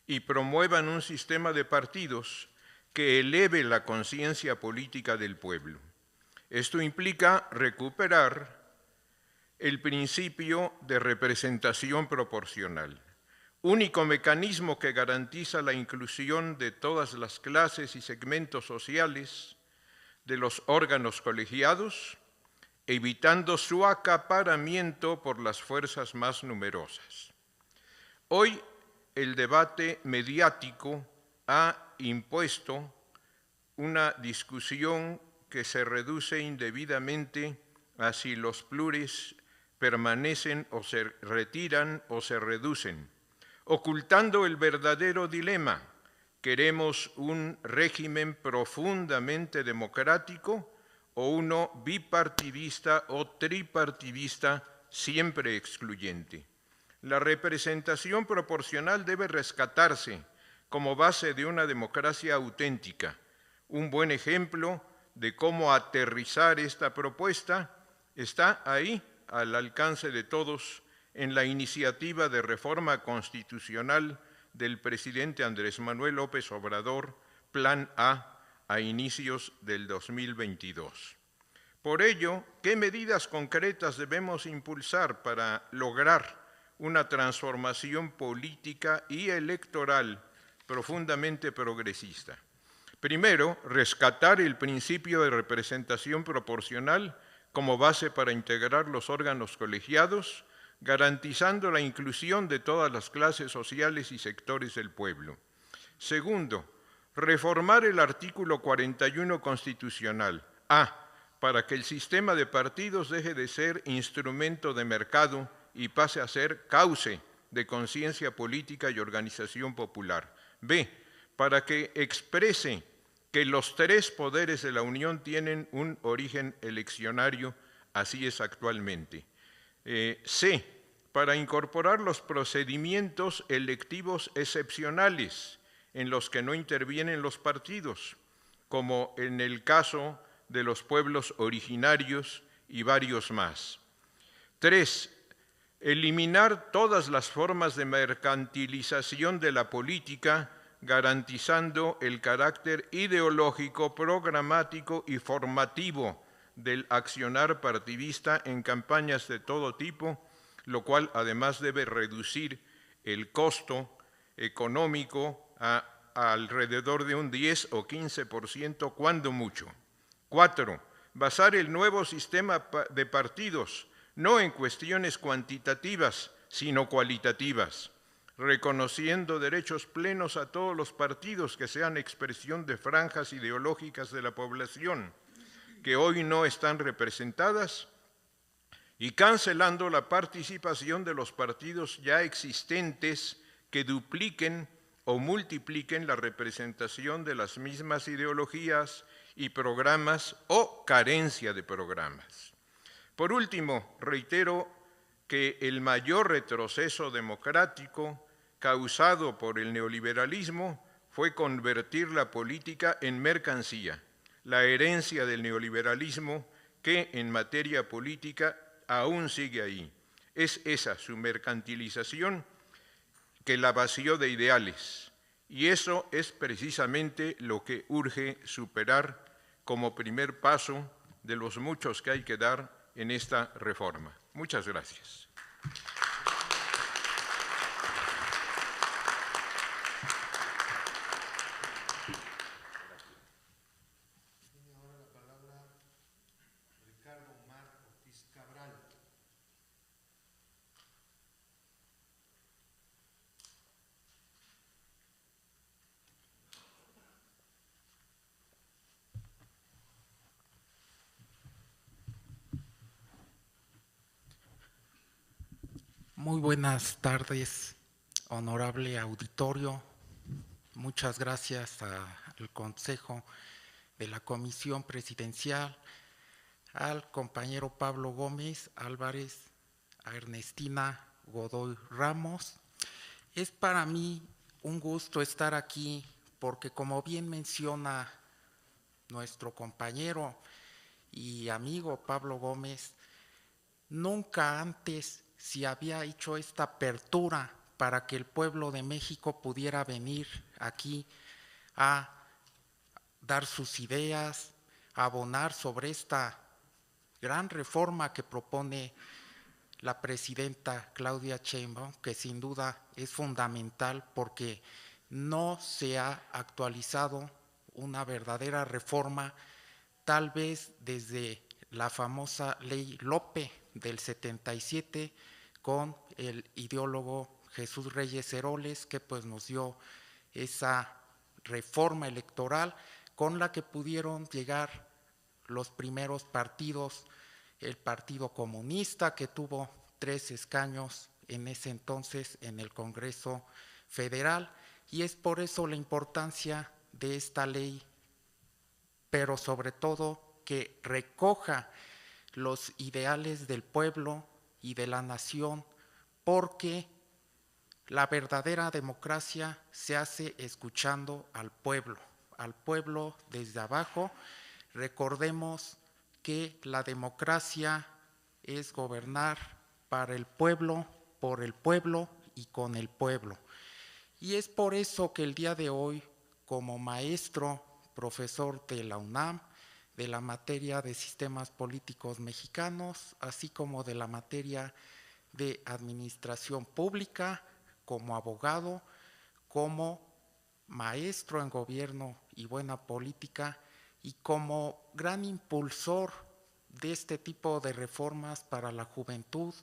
y promuevan un sistema de partidos que eleve la conciencia política del pueblo. Esto implica recuperar el principio de representación proporcional, único mecanismo que garantiza la inclusión de todas las clases y segmentos sociales de los órganos colegiados, evitando su acaparamiento por las fuerzas más numerosas. Hoy el debate mediático ha impuesto una discusión que se reduce indebidamente a si los pluris permanecen o se retiran o se reducen, ocultando el verdadero dilema: ¿queremos un régimen profundamente democrático o uno bipartidista o tripartidista siempre excluyente? La representación proporcional debe rescatarse como base de una democracia auténtica. Un buen ejemplo de cómo aterrizar esta propuesta está ahí, al alcance de todos, en la iniciativa de reforma constitucional del presidente Andrés Manuel López Obrador, Plan A inicios del 2022. Por ello, ¿qué medidas concretas debemos impulsar para lograr una transformación política y electoral profundamente progresista? Primero, rescatar el principio de representación proporcional como base para integrar los órganos colegiados, garantizando la inclusión de todas las clases sociales y sectores del pueblo. Segundo, reformar el artículo 41 constitucional. Para que el sistema de partidos deje de ser instrumento de mercado y pase a ser cauce de conciencia política y organización popular. Para que exprese que los tres poderes de la Unión tienen un origen eleccionario, así es actualmente. C, para incorporar los procedimientos electivos excepcionales en los que no intervienen los partidos, como en el caso de los pueblos originarios y varios más. 3, eliminar todas las formas de mercantilización de la política, garantizando el carácter ideológico, programático y formativo del accionar partidista en campañas de todo tipo, lo cual además debe reducir el costo económico a alrededor de un 10 o 15%, cuando mucho. 4, basar el nuevo sistema de partidos no en cuestiones cuantitativas, sino cualitativas, reconociendo derechos plenos a todos los partidos que sean expresión de franjas ideológicas de la población que hoy no están representadas, y cancelando la participación de los partidos ya existentes que dupliquen o multipliquen la representación de las mismas ideologías y programas o carencia de programas. Por último, reitero que el mayor retroceso democrático causado por el neoliberalismo fue convertir la política en mercancía, la herencia del neoliberalismo que en materia política aún sigue ahí. Es esa su mercantilización que la vació de ideales, y eso es precisamente lo que urge superar como primer paso de los muchos que hay que dar en esta reforma. Muchas gracias. Muy buenas tardes, honorable auditorio. Muchas gracias al Consejo de la Comisión Presidencial, al compañero Pablo Gómez Álvarez, a Ernestina Godoy Ramos. Es para mí un gusto estar aquí porque, como bien menciona nuestro compañero y amigo Pablo Gómez, nunca antes se había hecho esta apertura para que el pueblo de México pudiera venir aquí a dar sus ideas, a abonar sobre esta gran reforma que propone la presidenta Claudia Sheinbaum, que sin duda es fundamental porque no se ha actualizado una verdadera reforma, tal vez desde la famosa ley Lope del 77, con el ideólogo Jesús Reyes Heroles, que pues nos dio esa reforma electoral con la que pudieron llegar los primeros partidos, el Partido Comunista, que tuvo 3 escaños en ese entonces en el Congreso Federal, y es por eso la importancia de esta ley, pero sobre todo que recoja los ideales del pueblo y de la nación, porque la verdadera democracia se hace escuchando al pueblo desde abajo. Recordemos que la democracia es gobernar para el pueblo, por el pueblo y con el pueblo. Y es por eso que el día de hoy, como maestro, profesor de la UNAM, de la materia de sistemas políticos mexicanos, así como de la materia de administración pública, como abogado, como maestro en gobierno y buena política, y como gran impulsor de este tipo de reformas para la juventud,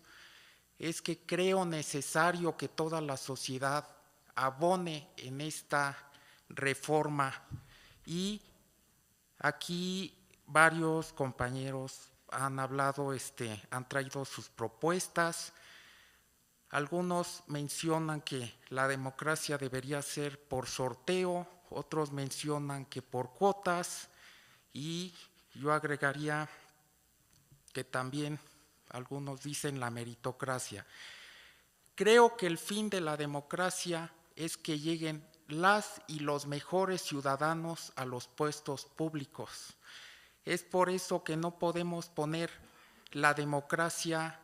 es que creo necesario que toda la sociedad abone en esta reforma. Y aquí varios compañeros han hablado, han traído sus propuestas. Algunos mencionan que la democracia debería ser por sorteo, otros mencionan que por cuotas, y yo agregaría que también algunos dicen la meritocracia. Creo que el fin de la democracia es que lleguen las y los mejores ciudadanos a los puestos públicos. Es por eso que no podemos poner la democracia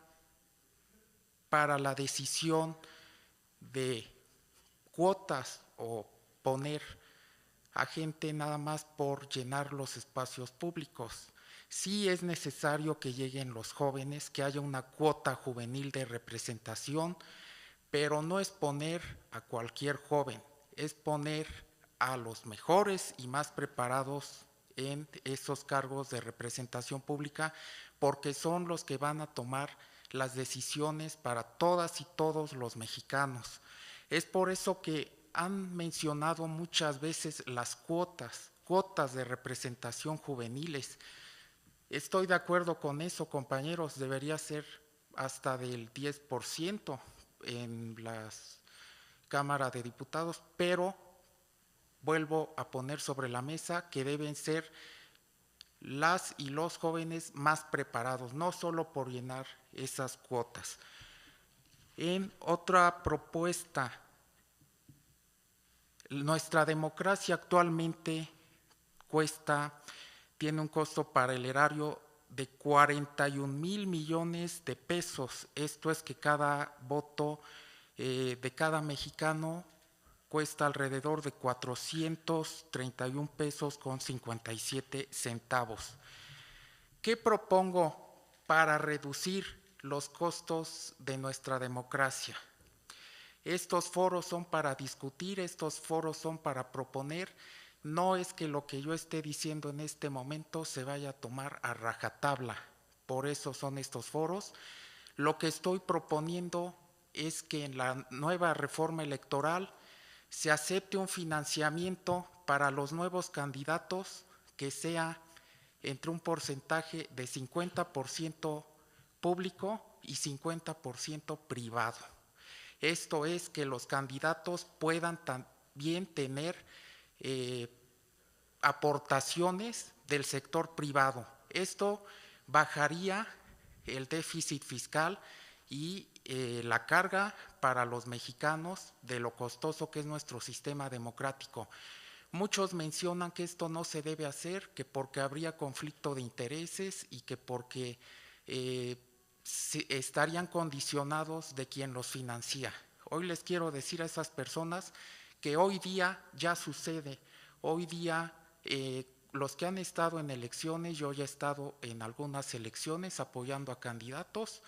para la decisión de cuotas o poner a gente nada más por llenar los espacios públicos. Sí es necesario que lleguen los jóvenes, que haya una cuota juvenil de representación, pero no es poner a cualquier joven, es poner a los mejores y más preparados en esos cargos de representación pública, porque son los que van a tomar las decisiones para todas y todos los mexicanos. Es por eso que han mencionado muchas veces las cuotas de representación juveniles. Estoy de acuerdo con eso, compañeros, debería ser hasta del 10% en la Cámara de Diputados, pero vuelvo a poner sobre la mesa que deben ser las y los jóvenes más preparados, no solo por llenar esas cuotas. En otra propuesta, nuestra democracia actualmente tiene un costo para el erario de 41,000 millones de pesos. Esto es que cada voto de cada mexicano cuesta alrededor de 431 pesos con 57 centavos. ¿Qué propongo para reducir los costos de nuestra democracia? Estos foros son para discutir, estos foros son para proponer. No es que lo que yo esté diciendo en este momento se vaya a tomar a rajatabla, por eso son estos foros. Lo que estoy proponiendo es que en la nueva reforma electoral se acepte un financiamiento para los nuevos candidatos que sea entre un porcentaje de 50% público y 50% privado. Esto es que los candidatos puedan también tener aportaciones del sector privado. Esto bajaría el déficit fiscal y la carga para los mexicanos de lo costoso que es nuestro sistema democrático. Muchos mencionan que esto no se debe hacer, que porque habría conflicto de intereses y que porque estarían condicionados de quien los financia. Hoy les quiero decir a esas personas que hoy día ya sucede. Hoy día los que han estado en elecciones, yo ya he estado en algunas elecciones apoyando a candidatos,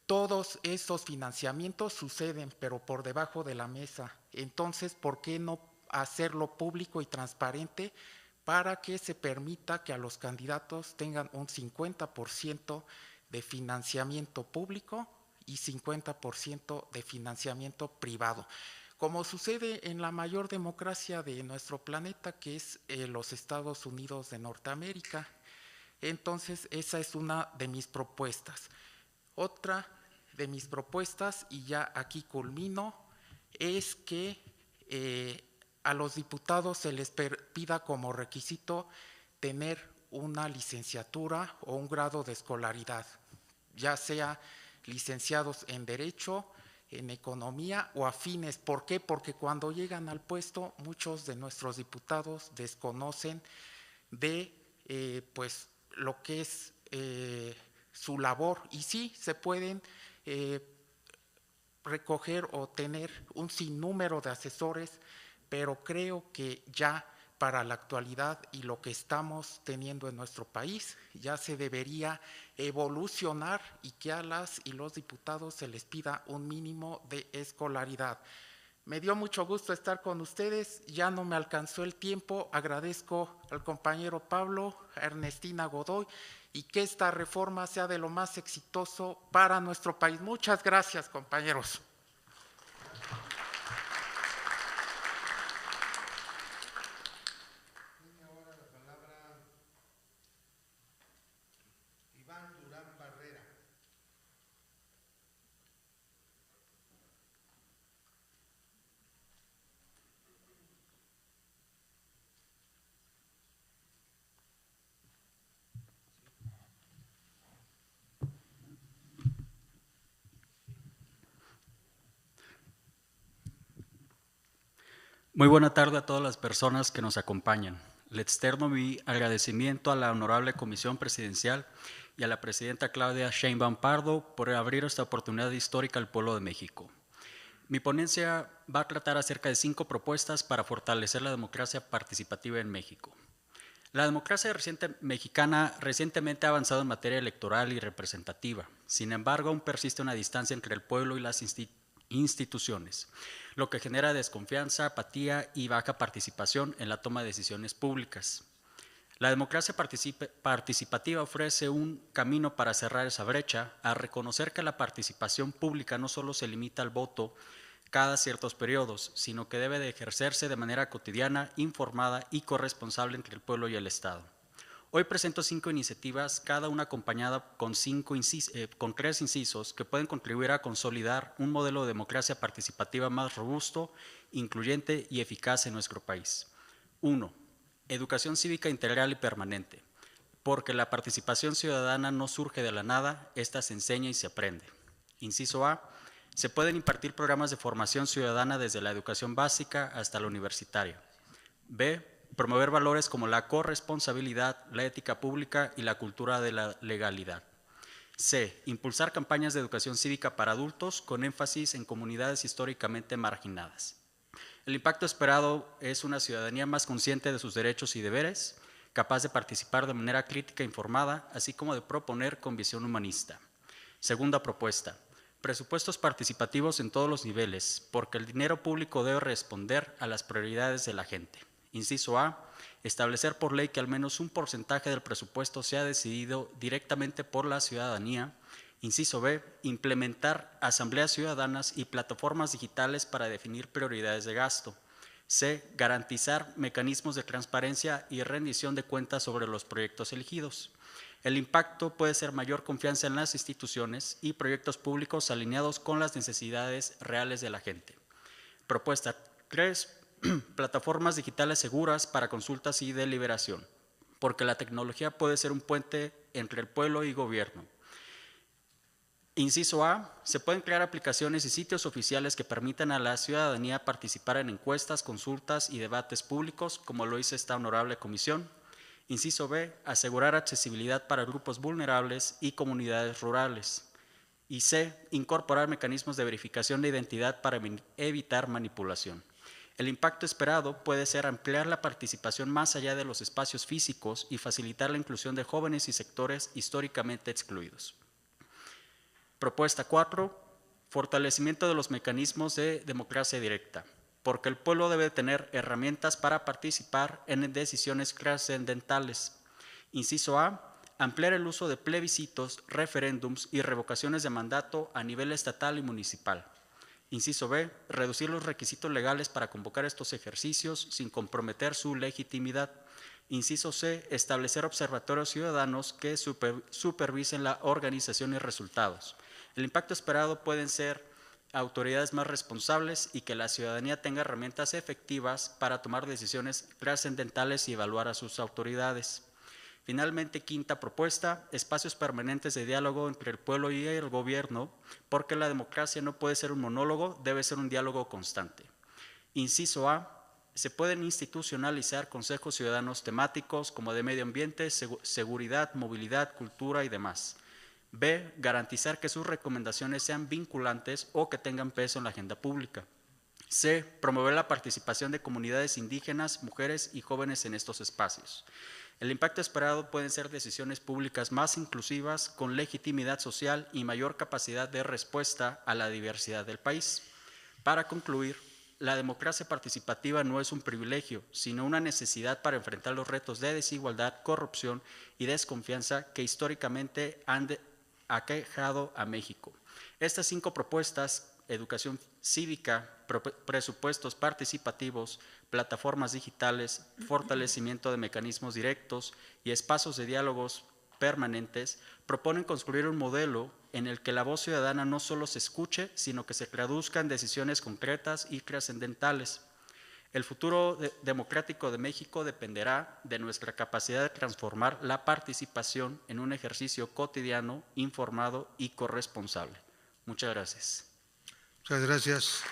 todos esos financiamientos suceden, pero por debajo de la mesa. Entonces, ¿por qué no hacerlo público y transparente para que se permita que a los candidatos tengan un 50% de financiamiento público y 50% de financiamiento privado? Como sucede en la mayor democracia de nuestro planeta, que es los Estados Unidos de Norteamérica. Entonces, esa es una de mis propuestas. Otra de mis propuestas, y ya aquí culmino, es que a los diputados se les pida como requisito tener una licenciatura o un grado de escolaridad, ya sea licenciados en Derecho, en Economía o afines. ¿Por qué? Porque cuando llegan al puesto, muchos de nuestros diputados desconocen de pues lo que es su labor, y sí se pueden recoger o tener un sinnúmero de asesores, pero creo que ya para la actualidad y lo que estamos teniendo en nuestro país, ya se debería evolucionar y que a las y los diputados se les pida un mínimo de escolaridad. Me dio mucho gusto estar con ustedes, ya no me alcanzó el tiempo, agradezco al compañero Pablo, a Ernestina Godoy, y que esta reforma sea de lo más exitoso para nuestro país. Muchas gracias, compañeros. Muy buena tarde a todas las personas que nos acompañan. Le externo mi agradecimiento a la Honorable Comisión Presidencial y a la Presidenta Claudia Sheinbaum Pardo por abrir esta oportunidad histórica al pueblo de México. Mi ponencia va a tratar acerca de 5 propuestas para fortalecer la democracia participativa en México. La democracia mexicana recientemente ha avanzado en materia electoral y representativa. Sin embargo, aún persiste una distancia entre el pueblo y las instituciones, lo que genera desconfianza, apatía y baja participación en la toma de decisiones públicas. La democracia participativa ofrece un camino para cerrar esa brecha, a reconocer que la participación pública no solo se limita al voto cada ciertos periodos, sino que debe de ejercerse de manera cotidiana, informada y corresponsable entre el pueblo y el Estado. Hoy presento 5 iniciativas, cada una acompañada con 3 incisos que pueden contribuir a consolidar un modelo de democracia participativa más robusto, incluyente y eficaz en nuestro país. 1. Educación cívica integral y permanente, porque la participación ciudadana no surge de la nada, esta se enseña y se aprende. Inciso A. Se pueden impartir programas de formación ciudadana desde la educación básica hasta la universitaria. B. Promover valores como la corresponsabilidad, la ética pública y la cultura de la legalidad. C. Impulsar campañas de educación cívica para adultos con énfasis en comunidades históricamente marginadas. El impacto esperado es una ciudadanía más consciente de sus derechos y deberes, capaz de participar de manera crítica e informada, así como de proponer con visión humanista. Segunda propuesta. Presupuestos participativos en todos los niveles, porque el dinero público debe responder a las prioridades de la gente. Inciso A. Establecer por ley que al menos un porcentaje del presupuesto sea decidido directamente por la ciudadanía. Inciso B. Implementar asambleas ciudadanas y plataformas digitales para definir prioridades de gasto. C. Garantizar mecanismos de transparencia y rendición de cuentas sobre los proyectos elegidos. El impacto puede ser mayor confianza en las instituciones y proyectos públicos alineados con las necesidades reales de la gente. Propuesta 3. Plataformas digitales seguras para consultas y deliberación, porque la tecnología puede ser un puente entre el pueblo y gobierno. Inciso A. Se pueden crear aplicaciones y sitios oficiales que permitan a la ciudadanía participar en encuestas, consultas y debates públicos, como lo hizo esta honorable comisión. Inciso B. Asegurar accesibilidad para grupos vulnerables y comunidades rurales. Y C. Incorporar mecanismos de verificación de identidad para evitar manipulación. El impacto esperado puede ser ampliar la participación más allá de los espacios físicos y facilitar la inclusión de jóvenes y sectores históricamente excluidos. Propuesta 4. Fortalecimiento de los mecanismos de democracia directa, porque el pueblo debe tener herramientas para participar en decisiones trascendentales. Inciso A. Ampliar el uso de plebiscitos, referéndums y revocaciones de mandato a nivel estatal y municipal. Inciso B. Reducir los requisitos legales para convocar estos ejercicios sin comprometer su legitimidad. Inciso C. Establecer observatorios ciudadanos que supervisen la organización y resultados. El impacto esperado pueden ser autoridades más responsables y que la ciudadanía tenga herramientas efectivas para tomar decisiones trascendentales y evaluar a sus autoridades. Finalmente, quinta propuesta, espacios permanentes de diálogo entre el pueblo y el gobierno, porque la democracia no puede ser un monólogo, debe ser un diálogo constante. Inciso A. Se pueden institucionalizar consejos ciudadanos temáticos como de medio ambiente, seguridad, movilidad, cultura y demás. B. Garantizar que sus recomendaciones sean vinculantes o que tengan peso en la agenda pública. C. Promover la participación de comunidades indígenas, mujeres y jóvenes en estos espacios. El impacto esperado pueden ser decisiones públicas más inclusivas, con legitimidad social y mayor capacidad de respuesta a la diversidad del país. Para concluir, la democracia participativa no es un privilegio, sino una necesidad para enfrentar los retos de desigualdad, corrupción y desconfianza que históricamente han aquejado a México. Estas 5 propuestas, educación cívica, presupuestos participativos, plataformas digitales, fortalecimiento de mecanismos directos y espacios de diálogos permanentes, proponen construir un modelo en el que la voz ciudadana no solo se escuche, sino que se traduzca en decisiones concretas y trascendentales. El futuro democrático de México dependerá de nuestra capacidad de transformar la participación en un ejercicio cotidiano, informado y corresponsable. Muchas gracias. Muchas gracias.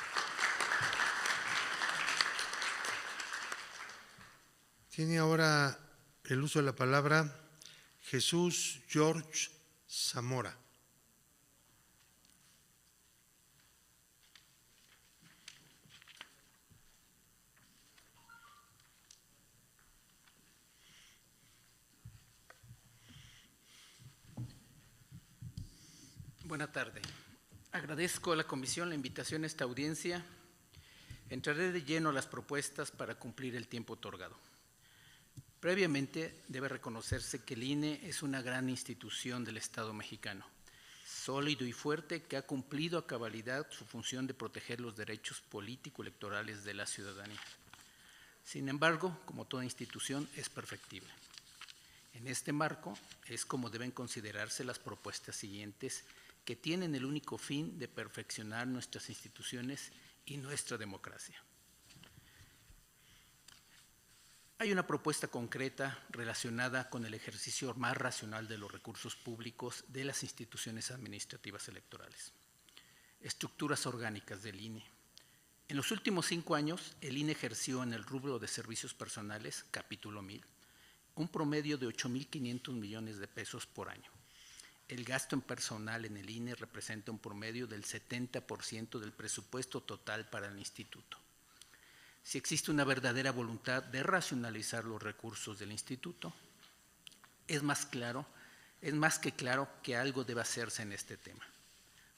Tiene ahora el uso de la palabra Jesús George Zamora. Buenas tardes. Agradezco a la Comisión la invitación a esta audiencia. Entraré de lleno a las propuestas para cumplir el tiempo otorgado. Previamente, debe reconocerse que el INE es una gran institución del Estado mexicano, sólido y fuerte, que ha cumplido a cabalidad su función de proteger los derechos político-electorales de la ciudadanía. Sin embargo, como toda institución, es perfectible. En este marco es como deben considerarse las propuestas siguientes, que tienen el único fin de perfeccionar nuestras instituciones y nuestra democracia. Hay una propuesta concreta relacionada con el ejercicio más racional de los recursos públicos de las instituciones administrativas electorales. Estructuras orgánicas del INE. En los últimos 5 años, el INE ejerció en el rubro de servicios personales, capítulo 1000, un promedio de 8.500 millones de pesos por año. El gasto en personal en el INE representa un promedio del 70% del presupuesto total para el instituto. Si existe una verdadera voluntad de racionalizar los recursos del instituto, es más que claro que algo debe hacerse en este tema.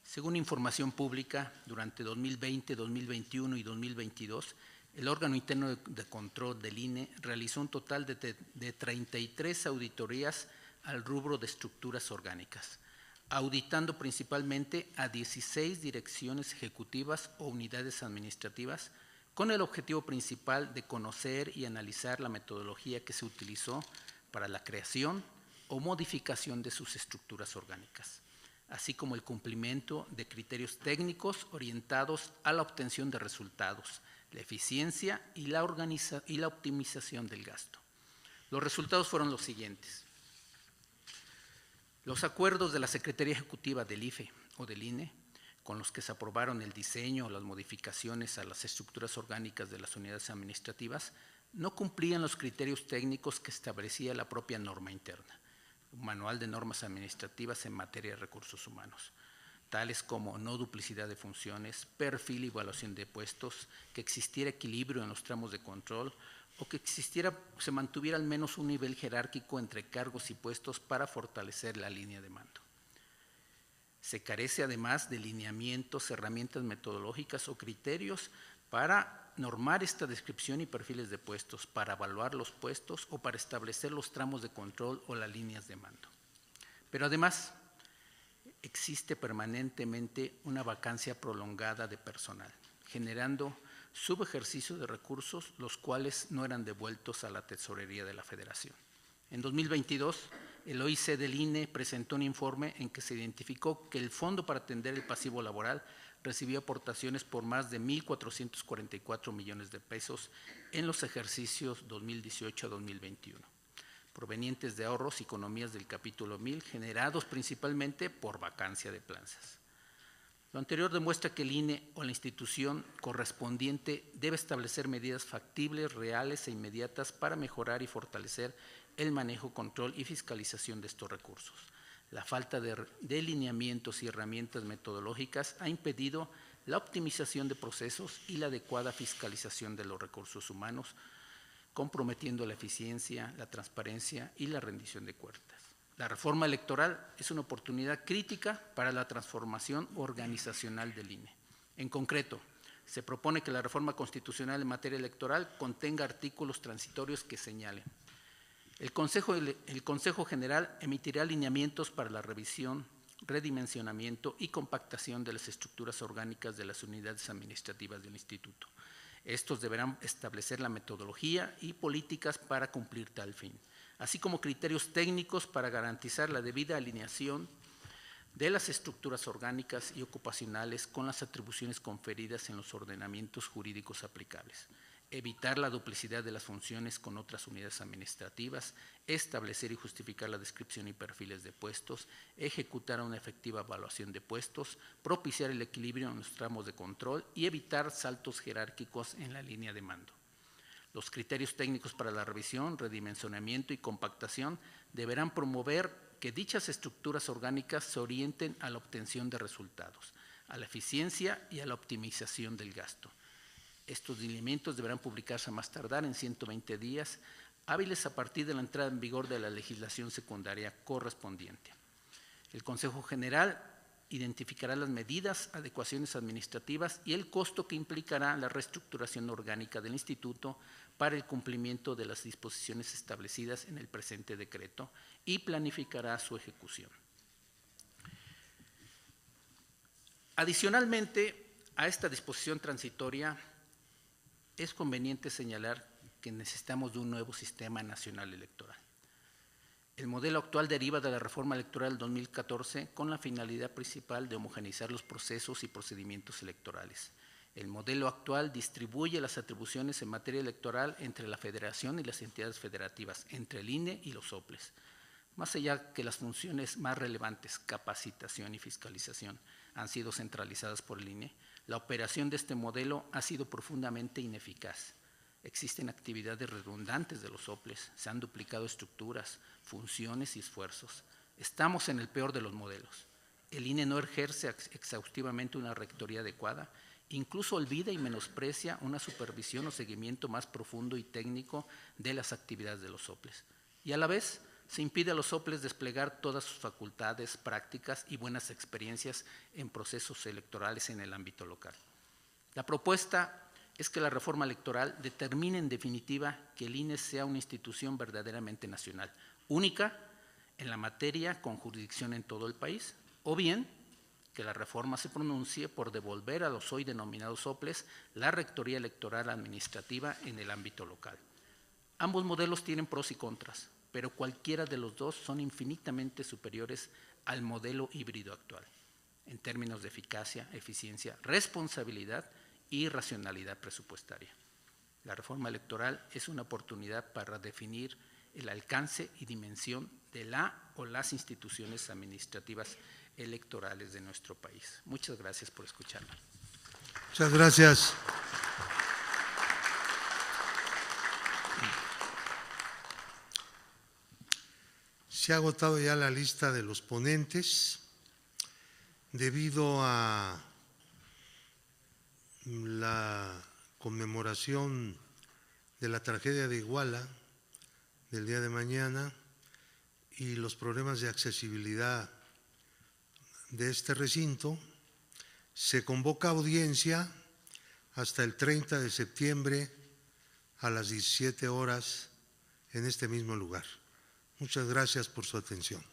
Según información pública, durante 2020, 2021 y 2022, el órgano interno de control del INE realizó un total de 33 auditorías al rubro de estructuras orgánicas, auditando principalmente a 16 direcciones ejecutivas o unidades administrativas, con el objetivo principal de conocer y analizar la metodología que se utilizó para la creación o modificación de sus estructuras orgánicas, así como el cumplimiento de criterios técnicos orientados a la obtención de resultados, la eficiencia y la optimización del gasto. Los resultados fueron los siguientes. Los acuerdos de la Secretaría Ejecutiva del IFE o del INE, con los que se aprobaron el diseño o las modificaciones a las estructuras orgánicas de las unidades administrativas, no cumplían los criterios técnicos que establecía la propia norma interna, un manual de normas administrativas en materia de recursos humanos, tales como no duplicidad de funciones, perfil y evaluación de puestos, que existiera equilibrio en los tramos de control o que se mantuviera al menos un nivel jerárquico entre cargos y puestos para fortalecer la línea de mando. Se carece además de lineamientos, herramientas metodológicas o criterios para normar esta descripción y perfiles de puestos, para evaluar los puestos o para establecer los tramos de control o las líneas de mando. Pero además, existe permanentemente una vacancia prolongada de personal, generando subejercicio de recursos, los cuales no eran devueltos a la Tesorería de la Federación. En 2022, el OIC del INE presentó un informe en que se identificó que el Fondo para Atender el Pasivo Laboral recibió aportaciones por más de 1.444 millones de pesos en los ejercicios 2018 a 2021, provenientes de ahorros y economías del capítulo 1000, generados principalmente por vacancia de plazas. Lo anterior demuestra que el INE o la institución correspondiente debe establecer medidas factibles, reales e inmediatas para mejorar y fortalecer el manejo, control y fiscalización de estos recursos. La falta de lineamientos y herramientas metodológicas ha impedido la optimización de procesos y la adecuada fiscalización de los recursos humanos, comprometiendo la eficiencia, la transparencia y la rendición de cuentas. La reforma electoral es una oportunidad crítica para la transformación organizacional del INE. En concreto, se propone que la reforma constitucional en materia electoral contenga artículos transitorios que señalen: el Consejo General emitirá lineamientos para la revisión, redimensionamiento y compactación de las estructuras orgánicas de las unidades administrativas del Instituto. Estos deberán establecer la metodología y políticas para cumplir tal fin, así como criterios técnicos para garantizar la debida alineación de las estructuras orgánicas y ocupacionales con las atribuciones conferidas en los ordenamientos jurídicos aplicables, evitar la duplicidad de las funciones con otras unidades administrativas, establecer y justificar la descripción y perfiles de puestos, ejecutar una efectiva evaluación de puestos, propiciar el equilibrio en los tramos de control y evitar saltos jerárquicos en la línea de mando. Los criterios técnicos para la revisión, redimensionamiento y compactación deberán promover que dichas estructuras orgánicas se orienten a la obtención de resultados, a la eficiencia y a la optimización del gasto. Estos lineamientos deberán publicarse a más tardar en 120 días hábiles a partir de la entrada en vigor de la legislación secundaria correspondiente. El Consejo General identificará las medidas, adecuaciones administrativas y el costo que implicará la reestructuración orgánica del Instituto para el cumplimiento de las disposiciones establecidas en el presente decreto y planificará su ejecución. Adicionalmente a esta disposición transitoria, es conveniente señalar que necesitamos de un nuevo sistema nacional electoral. El modelo actual deriva de la reforma electoral del 2014 con la finalidad principal de homogeneizar los procesos y procedimientos electorales. El modelo actual distribuye las atribuciones en materia electoral entre la Federación y las entidades federativas, entre el INE y los soples. Más allá que las funciones más relevantes, capacitación y fiscalización, han sido centralizadas por el INE, la operación de este modelo ha sido profundamente ineficaz. Existen actividades redundantes de los soples, se han duplicado estructuras, funciones y esfuerzos. Estamos en el peor de los modelos. El INE no ejerce exhaustivamente una rectoría adecuada, incluso olvida y menosprecia una supervisión o seguimiento más profundo y técnico de las actividades de los soples. Y a la vez se impide a los soples desplegar todas sus facultades, prácticas y buenas experiencias en procesos electorales en el ámbito local. La propuesta es que la reforma electoral determine en definitiva que el INE sea una institución verdaderamente nacional, única en la materia con jurisdicción en todo el país, o bien que la reforma se pronuncie por devolver a los hoy denominados soples la rectoría electoral administrativa en el ámbito local. Ambos modelos tienen pros y contras, pero cualquiera de los dos son infinitamente superiores al modelo híbrido actual, en términos de eficacia, eficiencia, responsabilidad y racionalidad presupuestaria. La reforma electoral es una oportunidad para definir el alcance y dimensión de la o las instituciones administrativas electorales de nuestro país. Muchas gracias por escucharme. Muchas gracias. Se ha agotado ya la lista de los ponentes. Debido a la conmemoración de la tragedia de Iguala del día de mañana y los problemas de accesibilidad de este recinto, se convoca audiencia hasta el 30 de septiembre a las 17 horas en este mismo lugar. Muchas gracias por su atención.